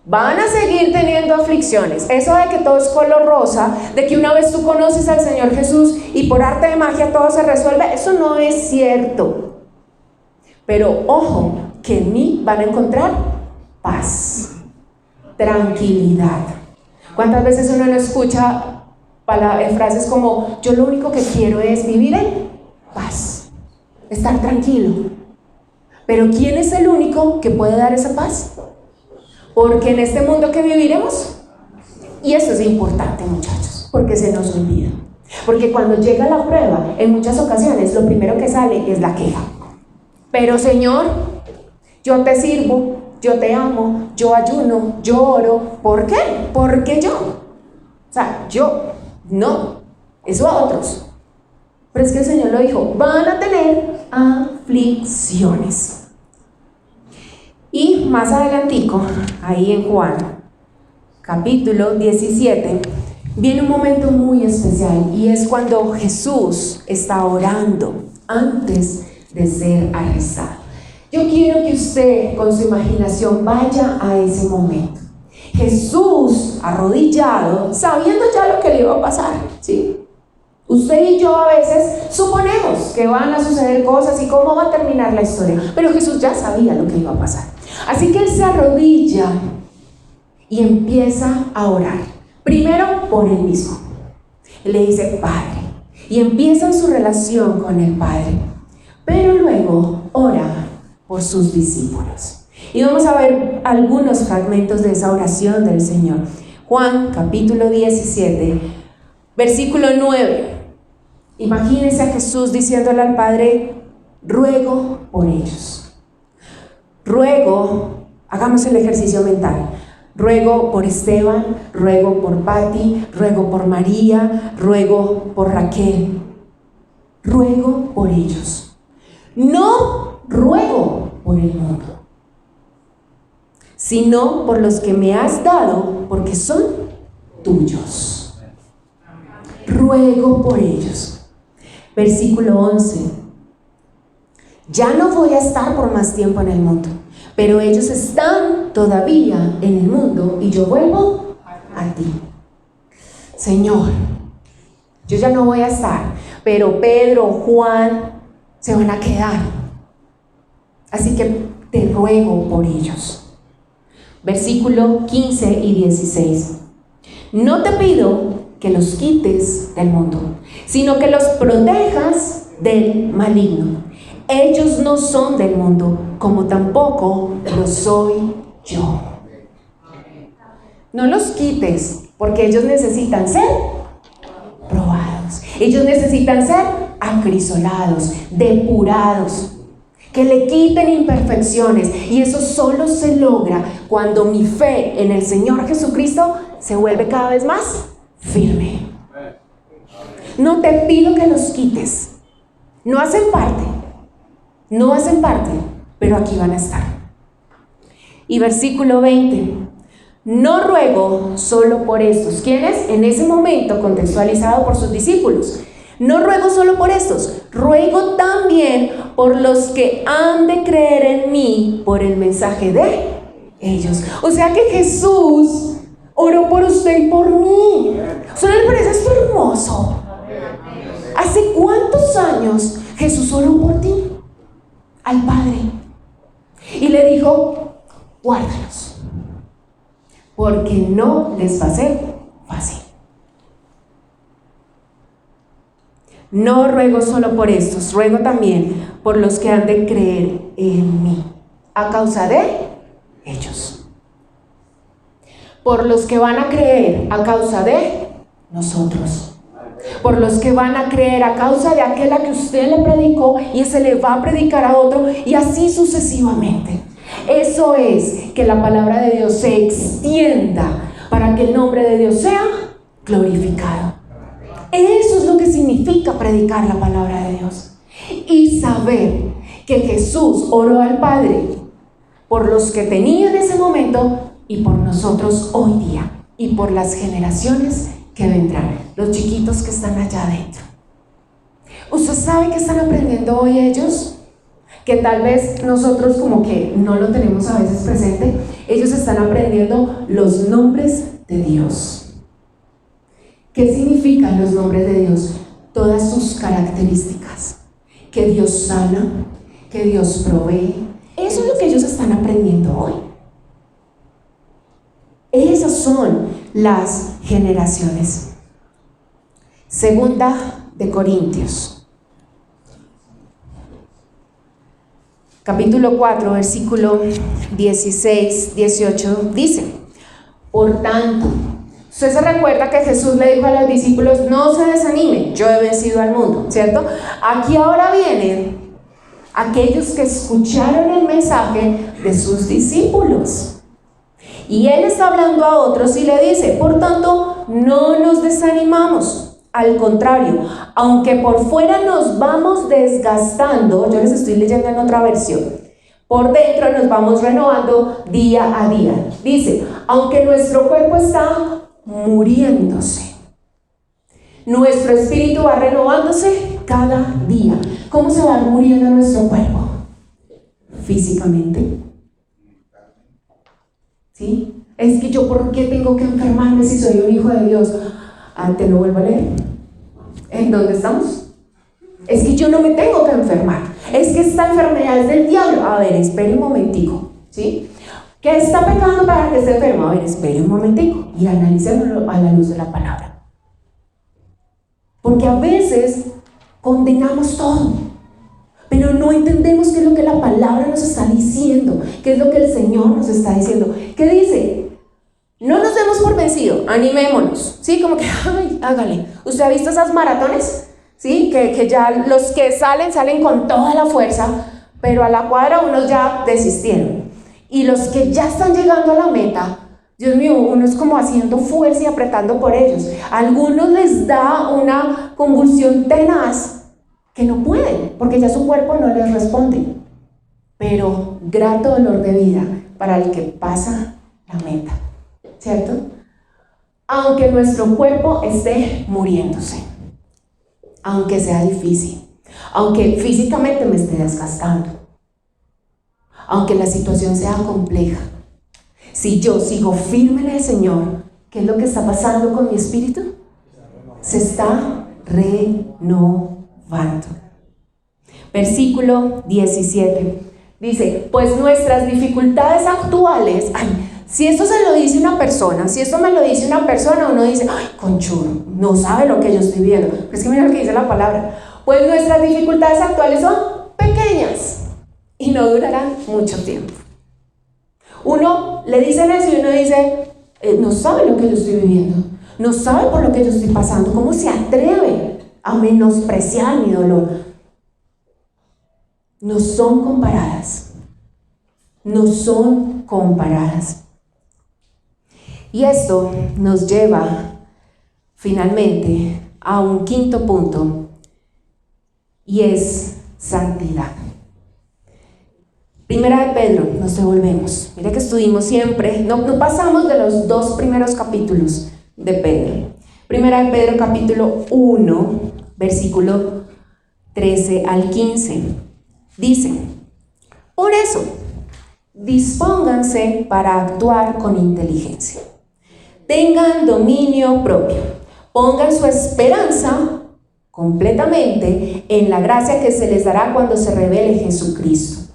Van a seguir teniendo aflicciones. Eso de que todo es color rosa, de que una vez tú conoces al Señor Jesús y por arte de magia todo se resuelve, eso no es cierto. Pero ojo, que en mí van a encontrar paz, tranquilidad. ¿Cuántas veces uno no escucha frases como: yo lo único que quiero es vivir en paz, estar tranquilo. Pero ¿quién es el único que puede dar esa paz? Porque en este mundo que viviremos, y eso es importante, muchachos, porque se nos olvida. Porque cuando llega la prueba, en muchas ocasiones lo primero que sale es la queja. Pero Señor, yo te sirvo, yo te amo, yo ayuno, yo oro. ¿Por qué? Porque yo. O sea, yo, no, eso a otros. Pero es que el Señor lo dijo: van a tener aflicciones. Y más adelantico, ahí en Juan, capítulo 17, viene un momento muy especial, y es cuando Jesús está orando antes de ser arrestado. Yo quiero que usted con su imaginación vaya a ese momento. Jesús arrodillado, sabiendo ya lo que le iba a pasar, ¿sí? Usted y yo a veces suponemos que van a suceder cosas y cómo va a terminar la historia, pero Jesús ya sabía lo que iba a pasar. Así que Él se arrodilla y empieza a orar, primero por Él mismo. Él le dice: Padre, y empieza su relación con el Padre, pero luego ora por sus discípulos. Y vamos a ver algunos fragmentos de esa oración del Señor. Juan capítulo 17, versículo 9. Imagínense a Jesús diciéndole al Padre: ruego por ellos. Ruego, hagamos el ejercicio mental. Ruego por Esteban, ruego por Pati, ruego por María, ruego por Raquel. Ruego por ellos. No ruego por el mundo, sino por los que me has dado, porque son tuyos. Ruego por ellos. Versículo 11. Ya no voy a estar por más tiempo en el mundo, pero ellos están todavía en el mundo y yo vuelvo a ti. Señor, yo ya no voy a estar, pero Pedro, Juan se van a quedar. Así que te ruego por ellos. Versículo 15 y 16. No te pido que los quites del mundo, sino que los protejas del maligno. Ellos no son del mundo, como tampoco lo soy yo. No los quites, porque ellos necesitan ser probados. Ellos necesitan ser acrisolados, depurados, que le quiten imperfecciones. Y eso solo se logra cuando mi fe en el Señor Jesucristo se vuelve cada vez más firme. No te pido que los quites. No hacen parte, pero aquí van a estar. Y versículo 20. No ruego solo por estos. ¿Quiénes? En ese momento contextualizado por sus discípulos. No ruego solo por estos, ruego también por los que han de creer en mí por el mensaje de ellos. O sea que Jesús oró por usted y por mí. ¿Solo le parece esto hermoso? ¿Hace cuántos años Jesús oró por ti? Al Padre. Y le dijo: guárdalos, porque no les va a ser fácil. No ruego solo por estos, ruego también por los que han de creer en mí, a causa de ellos. Por los que van a creer a causa de nosotros. Por los que van a creer a causa de aquella que usted le predicó y se le va a predicar a otro, y así sucesivamente. Eso es que la palabra de Dios se extienda para que el nombre de Dios sea glorificado. Eso es lo que significa predicar la palabra de Dios. Y saber que Jesús oró al Padre por los que tenía en ese momento y por nosotros hoy día y por las generaciones que vendrán, los chiquitos que están allá adentro. ¿Usted sabe que están aprendiendo hoy ellos? Que tal vez nosotros como que no lo tenemos a veces presente. Ellos están aprendiendo los nombres de Dios. ¿Qué significan los nombres de Dios? Todas sus características. Que Dios sana, que Dios provee. Eso es lo que ellos están aprendiendo hoy. Esas son las generaciones. Segunda de Corintios, capítulo 4, versículo 16, 18, dice: por tanto, usted se recuerda que Jesús le dijo a los discípulos: no se desanimen, yo he vencido al mundo, ¿cierto? Aquí ahora vienen aquellos que escucharon el mensaje de sus discípulos. Y Él está hablando a otros y le dice: por tanto, no nos desanimamos. Al contrario, aunque por fuera nos vamos desgastando, yo les estoy leyendo en otra versión, por dentro nos vamos renovando día a día. Dice: aunque nuestro cuerpo está muriéndose, nuestro espíritu va renovándose cada día. ¿Cómo se va muriendo nuestro cuerpo? Físicamente. ¿Sí? Es que yo, ¿por qué tengo que enfermarme si soy un hijo de Dios? Te lo vuelvo a leer. ¿En dónde estamos? Es que yo no me tengo que enfermar. Es que esta enfermedad es del diablo. A ver, espere un momentico, ¿sí? ¿Qué está pecando para que esté enfermo? A ver, espere un momentico y analícemoslo a la luz de la palabra. Porque a veces condenamos todo, pero no entendemos qué es lo que la palabra nos está diciendo, qué es lo que el Señor nos está diciendo. ¿Qué dice? No nos demos por vencido, animémonos, ¿sí? Como que, ay, hágale. ¿Usted ha visto esas maratones? ¿Sí? Que ya los que salen con toda la fuerza, pero a la cuadra unos ya desistieron. Y los que ya están llegando a la meta, Dios mío, uno es como haciendo fuerza y apretando por ellos. A algunos les da una convulsión tenaz que no pueden, porque ya su cuerpo no les responde. Pero grato dolor de vida para el que pasa la meta, ¿cierto? Aunque nuestro cuerpo esté muriéndose, aunque sea difícil, aunque físicamente me esté desgastando, aunque la situación sea compleja, si yo sigo firme en el Señor, ¿qué es lo que está pasando con mi espíritu? Se está renovando. Versículo 17 dice: pues nuestras dificultades actuales, si esto se lo dice una persona, si esto me lo dice una persona, uno dice: ay, conchudo, no sabe lo que yo estoy viviendo. Pero es que mira lo que dice la palabra: pues nuestras dificultades actuales son pequeñas y no durarán mucho tiempo. Uno le dicen eso y uno dice: no sabe lo que yo estoy viviendo, no sabe por lo que yo estoy pasando, ¿cómo se atreve a menospreciar mi dolor? No son comparadas, no son comparadas. Y esto nos lleva finalmente a un quinto punto, y es santidad. Primera de Pedro, nos devolvemos. Mira que estuvimos siempre, no pasamos de los 2 primeros capítulos de Pedro. Primera de Pedro, capítulo 1, versículo 13 al 15. Dice: por eso, dispónganse para actuar con inteligencia. Tengan dominio propio. Pongan su esperanza completamente en la gracia que se les dará cuando se revele Jesucristo.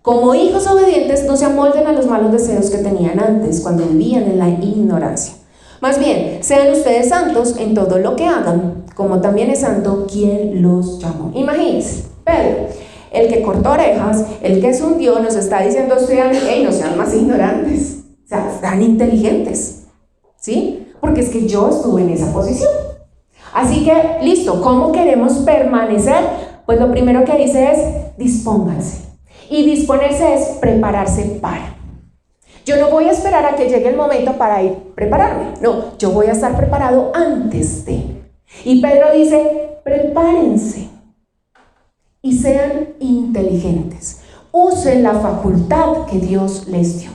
Como hijos obedientes, no se amolden a los malos deseos que tenían antes, cuando vivían en la ignorancia. Más bien, sean ustedes santos en todo lo que hagan, como también es santo quien los llamó. Imagínense, Pedro, el que cortó orejas, el que se hundió, nos está diciendo: hey, no sean más ignorantes, o sea, sean inteligentes, ¿sí? Porque es que yo estuve en esa posición. Así que, listo, ¿cómo queremos permanecer? Pues lo primero que dice es: dispónganse. Y disponerse es prepararse para. Yo no voy a esperar a que llegue el momento para ir prepararme. No, yo voy a estar preparado antes de. Y Pedro dice: prepárense y sean inteligentes. Usen la facultad que Dios les dio.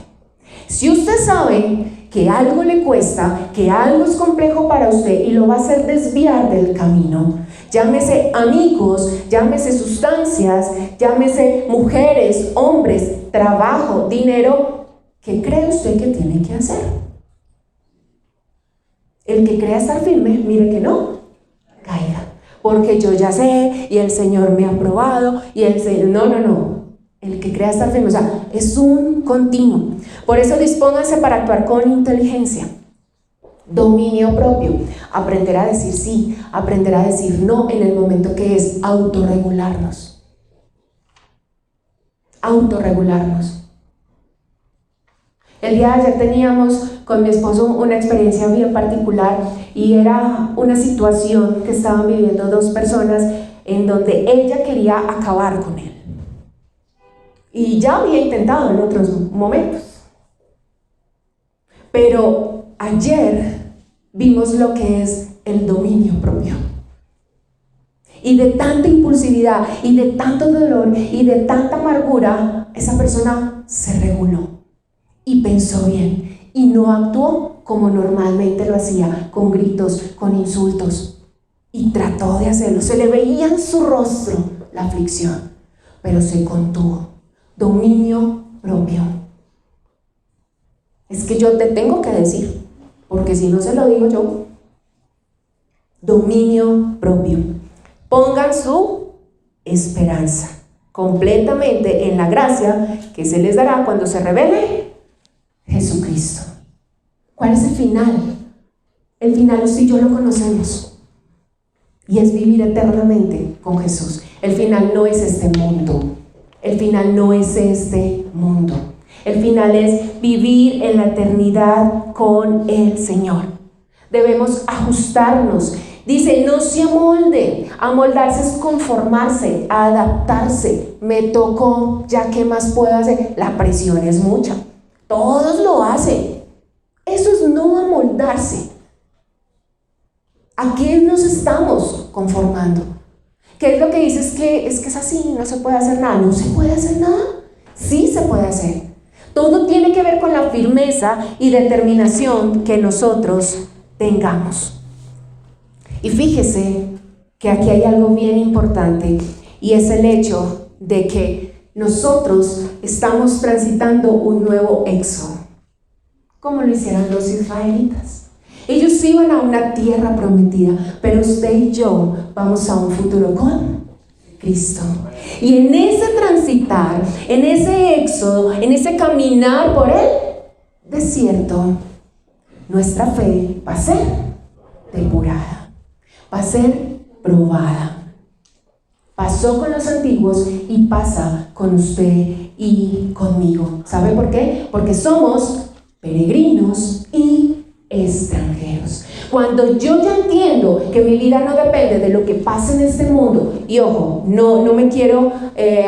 Si usted sabe que algo le cuesta, que algo es complejo para usted y lo va a hacer desviar del camino, llámese amigos, llámese sustancias, llámese mujeres, hombres, trabajo, dinero, ¿qué cree usted que tiene que hacer? El que crea estar firme, mire que no caiga, porque yo ya sé y el Señor me ha aprobado y el Señor, no. El que crea estar firme, o sea, es un continuo. Por eso dispónganse para actuar con inteligencia. Dominio propio, aprender a decir sí, aprender a decir no en el momento que es autorregularnos. Autorregularnos. El día de ayer teníamos con mi esposo una experiencia bien particular y era una situación que estaban viviendo dos personas en donde ella quería acabar con él. Y ya había intentado en otros momentos. Pero ayer vimos lo que es el dominio propio. Y de tanta impulsividad, y de tanto dolor, y de tanta amargura, esa persona se reguló y pensó bien, y no actuó como normalmente lo hacía, con gritos, con insultos, y trató de hacerlo. Se le veía en su rostro la aflicción, pero se contuvo. Dominio propio. Es que yo te tengo que decir, porque si no se lo digo yo. Dominio propio. Pongan su esperanza completamente en la gracia que se les dará cuando se revele Jesucristo. ¿Cuál es el final? El final usted y yo lo conocemos, y es vivir eternamente con Jesús. El final no es este mundo. El final no es este mundo. El final es vivir en la eternidad con el Señor. Debemos ajustarnos. Dice, no se amolden. Amoldarse es conformarse, adaptarse. Me tocó, ya qué más puedo hacer. La presión es mucha. Todos lo hacen. Eso es no amoldarse. ¿A qué nos estamos conformando? ¿Qué es lo que dices? Es que es así, no se puede hacer nada. ¿No se puede hacer nada? Sí se puede hacer. Todo tiene que ver con la firmeza y determinación que nosotros tengamos. Y fíjese que aquí hay algo bien importante, y es el hecho de que nosotros estamos transitando un nuevo éxodo, como lo hicieron los israelitas. Ellos iban a una tierra prometida, pero usted y yo vamos a un futuro con Cristo. Y en ese transitar, en ese éxodo, en ese caminar por el desierto, nuestra fe va a ser depurada, va a ser probada. Pasó con los antiguos y pasa con usted y conmigo. ¿Sabe por qué? Porque somos peregrinos y extranjeros. Cuando yo ya entiendo que mi vida no depende de lo que pasa en este mundo, y ojo, no me quiero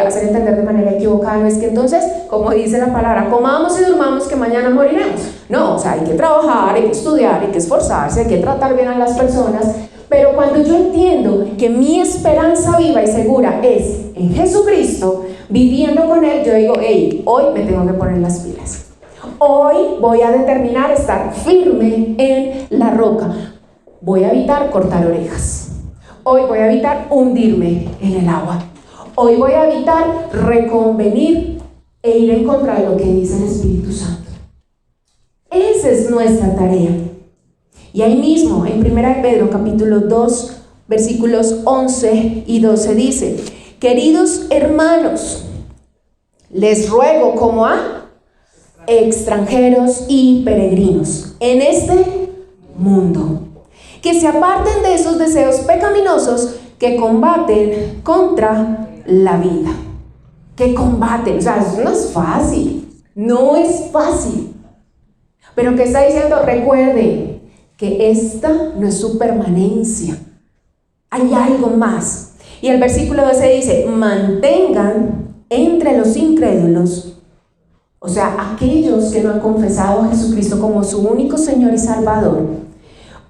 hacer entender de manera equivocada, no es que entonces, como dice la palabra, comamos y durmamos que mañana moriremos. No, o sea, hay que trabajar, hay que estudiar, hay que esforzarse, hay que tratar bien a las personas. Pero cuando yo entiendo que mi esperanza viva y segura es en Jesucristo, viviendo con Él, yo digo, hey, hoy me tengo que poner las pilas. Hoy voy a determinar estar firme en la roca. Voy a evitar cortar orejas. Hoy voy a evitar hundirme en el agua. Hoy voy a evitar reconvenir e ir en contra de lo que dice el Espíritu Santo. Esa es nuestra tarea. Y ahí mismo, en 1 Pedro capítulo 2, versículos 11 y 12 dice: queridos hermanos, les ruego como a extranjeros y peregrinos en este mundo, que se aparten de esos deseos pecaminosos que combaten contra la vida. Que combaten, o sea, eso no es fácil, no es fácil. Pero ¿qué está diciendo? Recuerden que esta no es su permanencia, hay algo más. Y el versículo 12 dice: mantengan entre los incrédulos, o sea, aquellos que no han confesado a Jesucristo como su único Señor y Salvador,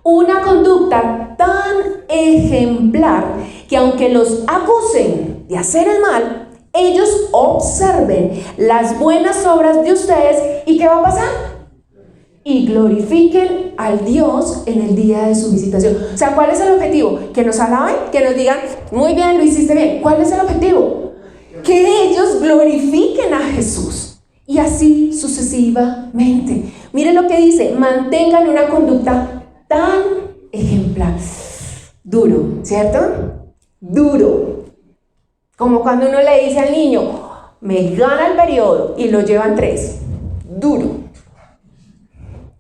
una conducta tan ejemplar que aunque los acusen de hacer el mal, ellos observen las buenas obras de ustedes. ¿Y qué va a pasar? Y glorifiquen al Dios en el día de su visitación. O sea, ¿cuál es el objetivo? Que nos alaben, que nos digan, muy bien, lo hiciste bien. ¿Cuál es el objetivo? Que ellos glorifiquen a Jesús. Y así sucesivamente. Miren lo que dice: mantengan una conducta tan ejemplar. Duro, ¿cierto? Duro. Como cuando uno le dice al niño, me gana el periodo, y lo llevan 3. Duro.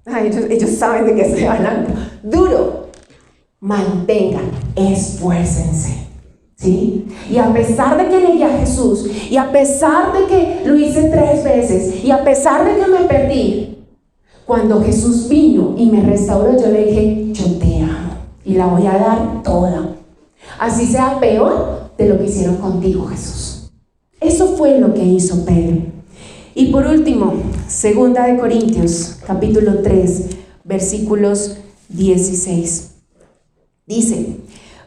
Ay, ellos saben de qué estoy hablando. Duro. Mantengan, esfuércense. ¿Sí? Y a pesar de que negué a Jesús, y a pesar de que lo hice 3 veces, y a pesar de que me perdí, cuando Jesús vino y me restauró, yo le dije, yo te amo y la voy a dar toda. Así sea peor de lo que hicieron contigo, Jesús. Eso fue lo que hizo Pedro. Y por último, 2 de Corintios, capítulo 3, versículos 16. Dice,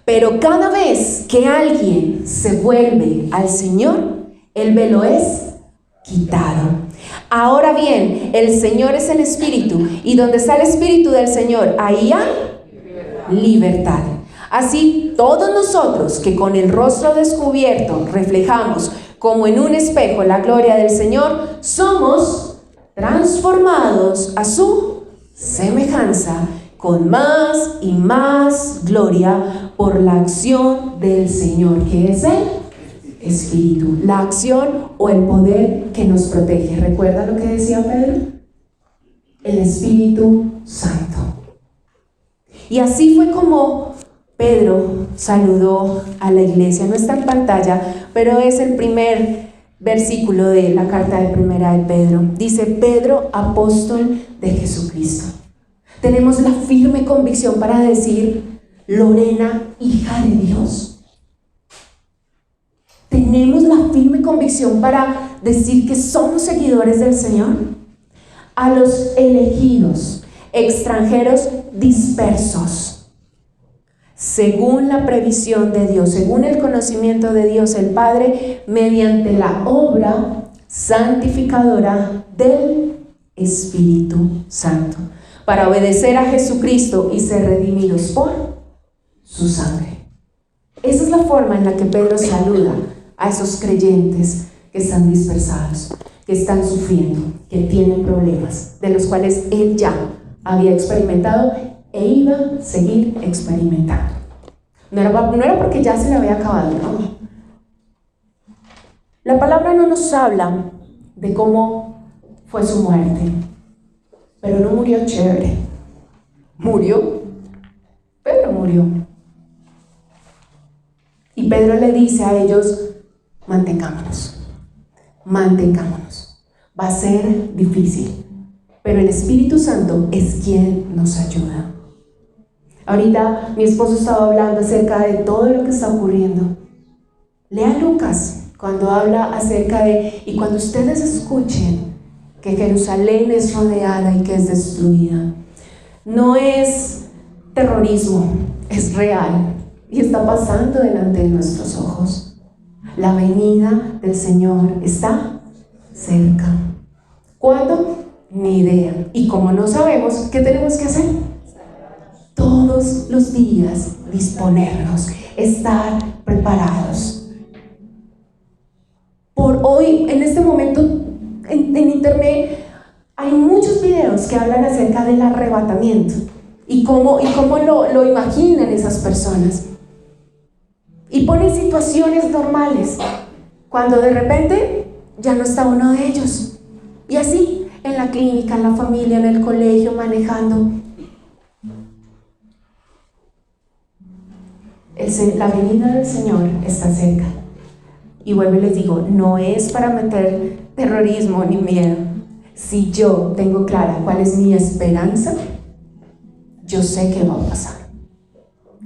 pero cada vez que alguien se vuelve al Señor, el velo es quitado. Ahora bien, el Señor es el Espíritu, y donde está el Espíritu del Señor, ahí hay libertad. Así, todos nosotros que con el rostro descubierto reflejamos como en un espejo la gloria del Señor, somos transformados a su semejanza con más y más gloria por la acción del Señor, que es el Espíritu, la acción o el poder que nos protege. ¿Recuerda lo que decía Pedro? El Espíritu Santo. Y así fue como Pedro saludó a la iglesia. No está en pantalla, pero es el primer versículo de la carta de primera de Pedro. Dice, Pedro, apóstol de Jesucristo. Tenemos la firme convicción para decir, Lorena, hija de Dios. Tenemos la firme convicción para decir que somos seguidores del Señor. A los elegidos, extranjeros dispersos, según la previsión de Dios, según el conocimiento de Dios el Padre, mediante la obra santificadora del Espíritu Santo, para obedecer a Jesucristo y ser redimidos por su sangre. Esa es la forma en la que Pedro saluda a esos creyentes que están dispersados, que están sufriendo, que tienen problemas, de los cuales él ya había experimentado e iba a seguir experimentando. No era porque ya se le había acabado, no. La palabra no nos habla de cómo fue su muerte, pero no murió chévere. Murió, pero murió. Y Pedro le dice a ellos, mantengámonos. Va a ser difícil, pero el Espíritu Santo es quien nos ayuda. Ahorita mi esposo estaba hablando acerca de todo lo que está ocurriendo. Lea Lucas cuando habla acerca de, y cuando ustedes escuchen que Jerusalén es rodeada y que es destruida, no es terrorismo, es real y está pasando delante de nuestros ojos. La venida del Señor está cerca. ¿Cuándo? Ni idea. Y como no sabemos, ¿qué tenemos que hacer? Todos los días disponernos, estar preparados. Por hoy, en este momento, en internet hay muchos videos que hablan acerca del arrebatamiento y cómo lo imaginan esas personas. Y ponen situaciones normales, cuando de repente ya no está uno de ellos. Y así, en la clínica, en la familia, en el colegio, manejando. La venida del Señor está cerca. Y vuelvo y les digo, no es para meter terrorismo ni miedo. Si yo tengo clara cuál es mi esperanza, yo sé qué va a pasar.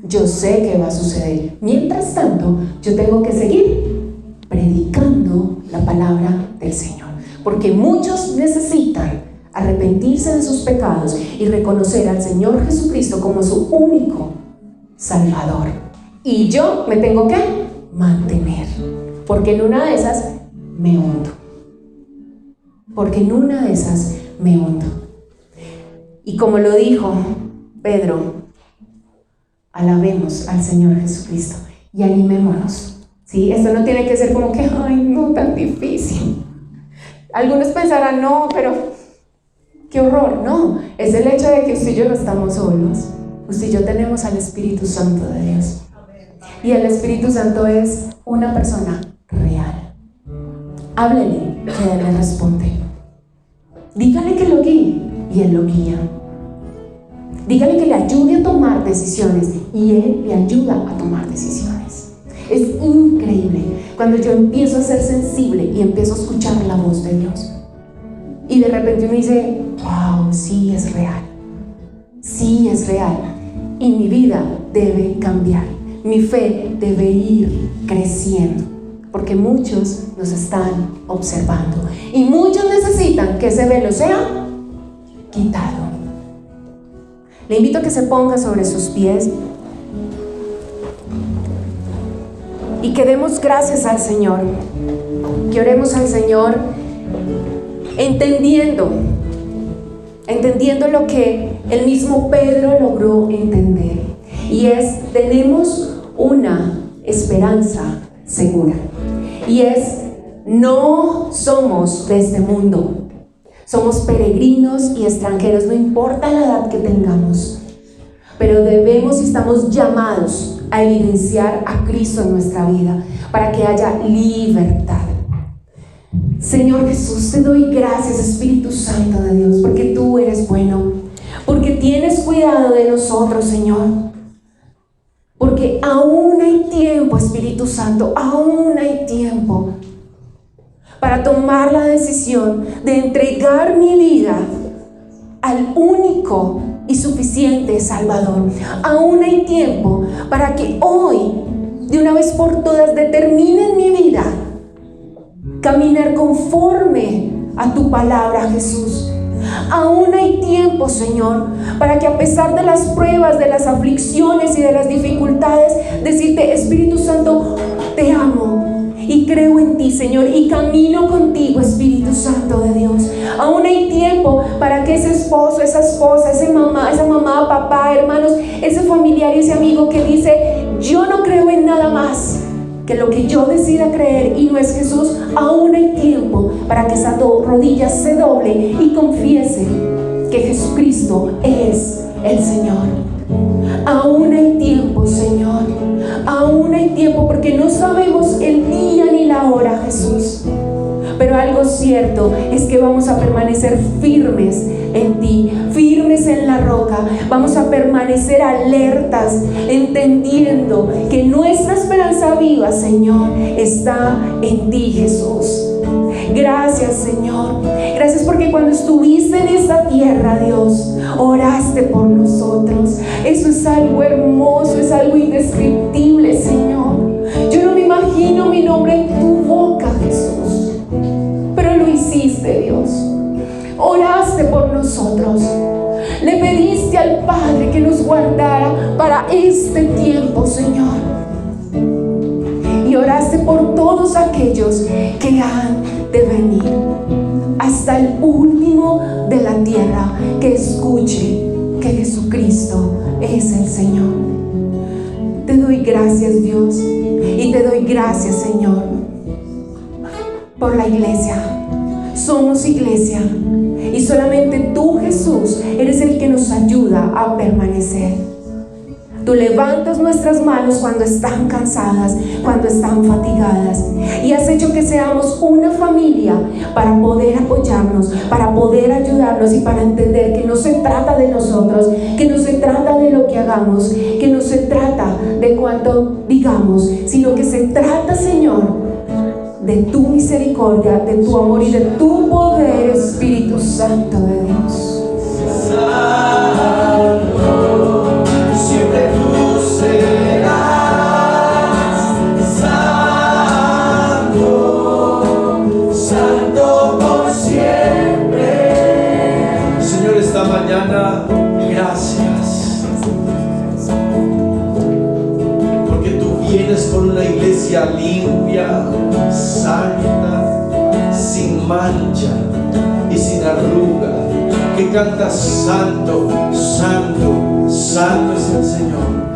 Yo sé qué va a suceder. Mientras tanto, yo tengo que seguir predicando la palabra del Señor. Porque muchos necesitan arrepentirse de sus pecados y reconocer al Señor Jesucristo como su único Salvador. Y yo me tengo que mantener. Porque en una de esas me hundo. Y como lo dijo Pedro, alabemos al Señor Jesucristo y animémonos. ¿Sí? Esto no tiene que ser como que, ay, no, tan difícil. Algunos pensarán, no, pero qué horror. No, es el hecho de que usted y yo no estamos solos. Usted y yo tenemos al Espíritu Santo de Dios. Y el Espíritu Santo es una persona real. Háblele, que Él le responde. Dígale que lo guíe y Él lo guía. Dígale que le ayude a tomar decisiones y Él le ayuda a tomar decisiones. Es increíble cuando yo empiezo a ser sensible y empiezo a escuchar la voz de Dios. Y de repente uno dice, wow, sí es real. Sí es real. Y mi vida debe cambiar. Mi fe debe ir creciendo. Porque muchos nos están observando. Y muchos necesitan que ese velo sea quitado. Le invito a que se ponga sobre sus pies y que demos gracias al Señor, que oremos al Señor entendiendo lo que el mismo Pedro logró entender, y es: tenemos una esperanza segura, y es: no somos de este mundo. Somos peregrinos y extranjeros, no importa la edad que tengamos, pero debemos y estamos llamados a evidenciar a Cristo en nuestra vida para que haya libertad. Señor Jesús, te doy gracias, Espíritu Santo de Dios, porque tú eres bueno, porque tienes cuidado de nosotros, Señor, porque aún hay tiempo, Espíritu Santo, aún hay tiempo para tomar la decisión de entregar mi vida al único y suficiente Salvador. Aún hay tiempo para que hoy, de una vez por todas, determine en mi vida caminar conforme a tu palabra, Jesús. Aún hay tiempo, Señor, para que a pesar de las pruebas, de las aflicciones y de las dificultades, decirte: Espíritu Santo, te amo y creo en ti, Señor, y camino contigo, Espíritu Santo de Dios. Aún hay tiempo para que ese esposo, esa esposa, esa mamá, papá, hermanos, ese familiar y ese amigo que dice: yo no creo en nada más que lo que yo decida creer y no es Jesús, aún hay tiempo para que esa rodilla se doble y confiese que Jesucristo es el Señor. Aún hay tiempo, Señor, aún hay tiempo, porque no sabemos el día ni la hora, Jesús. Pero algo cierto es que vamos a permanecer firmes en ti, firmes en la roca. Vamos a permanecer alertas, entendiendo que nuestra esperanza viva, Señor, está en ti, Jesús. Gracias, Señor. Gracias porque cuando estuviste en esta tierra, Dios, oraste por nosotros. Eso es algo hermoso, es algo indescriptible, Señor. Yo no me imagino mi nombre en tu boca, Jesús, pero lo hiciste, Dios. Oraste por nosotros. Le pediste al Padre que nos guardara para este tiempo, Señor. Y oraste por todos aquellos que han de venir, hasta el último de la tierra, que escuche que Jesucristo es el Señor. Te doy gracias, Dios, y te doy gracias, Señor, por la iglesia. Somos iglesia, y solamente tú, Jesús, eres el que nos ayuda a permanecer. Tú levantas nuestras manos cuando están cansadas, cuando están fatigadas, y has hecho que seamos una familia para poder apoyarnos, para poder ayudarnos y para entender que no se trata de nosotros, que no se trata de lo que hagamos, que no se trata de cuánto digamos, sino que se trata, Señor, de tu misericordia, de tu amor y de tu poder, Espíritu Santo de Dios. Siempre tú serás santo, santo por siempre. Señor, esta mañana, gracias, porque tú vienes con una iglesia limpia, santa, sin mancha y sin arruga, que canta: santo, santo, santo es el Señor.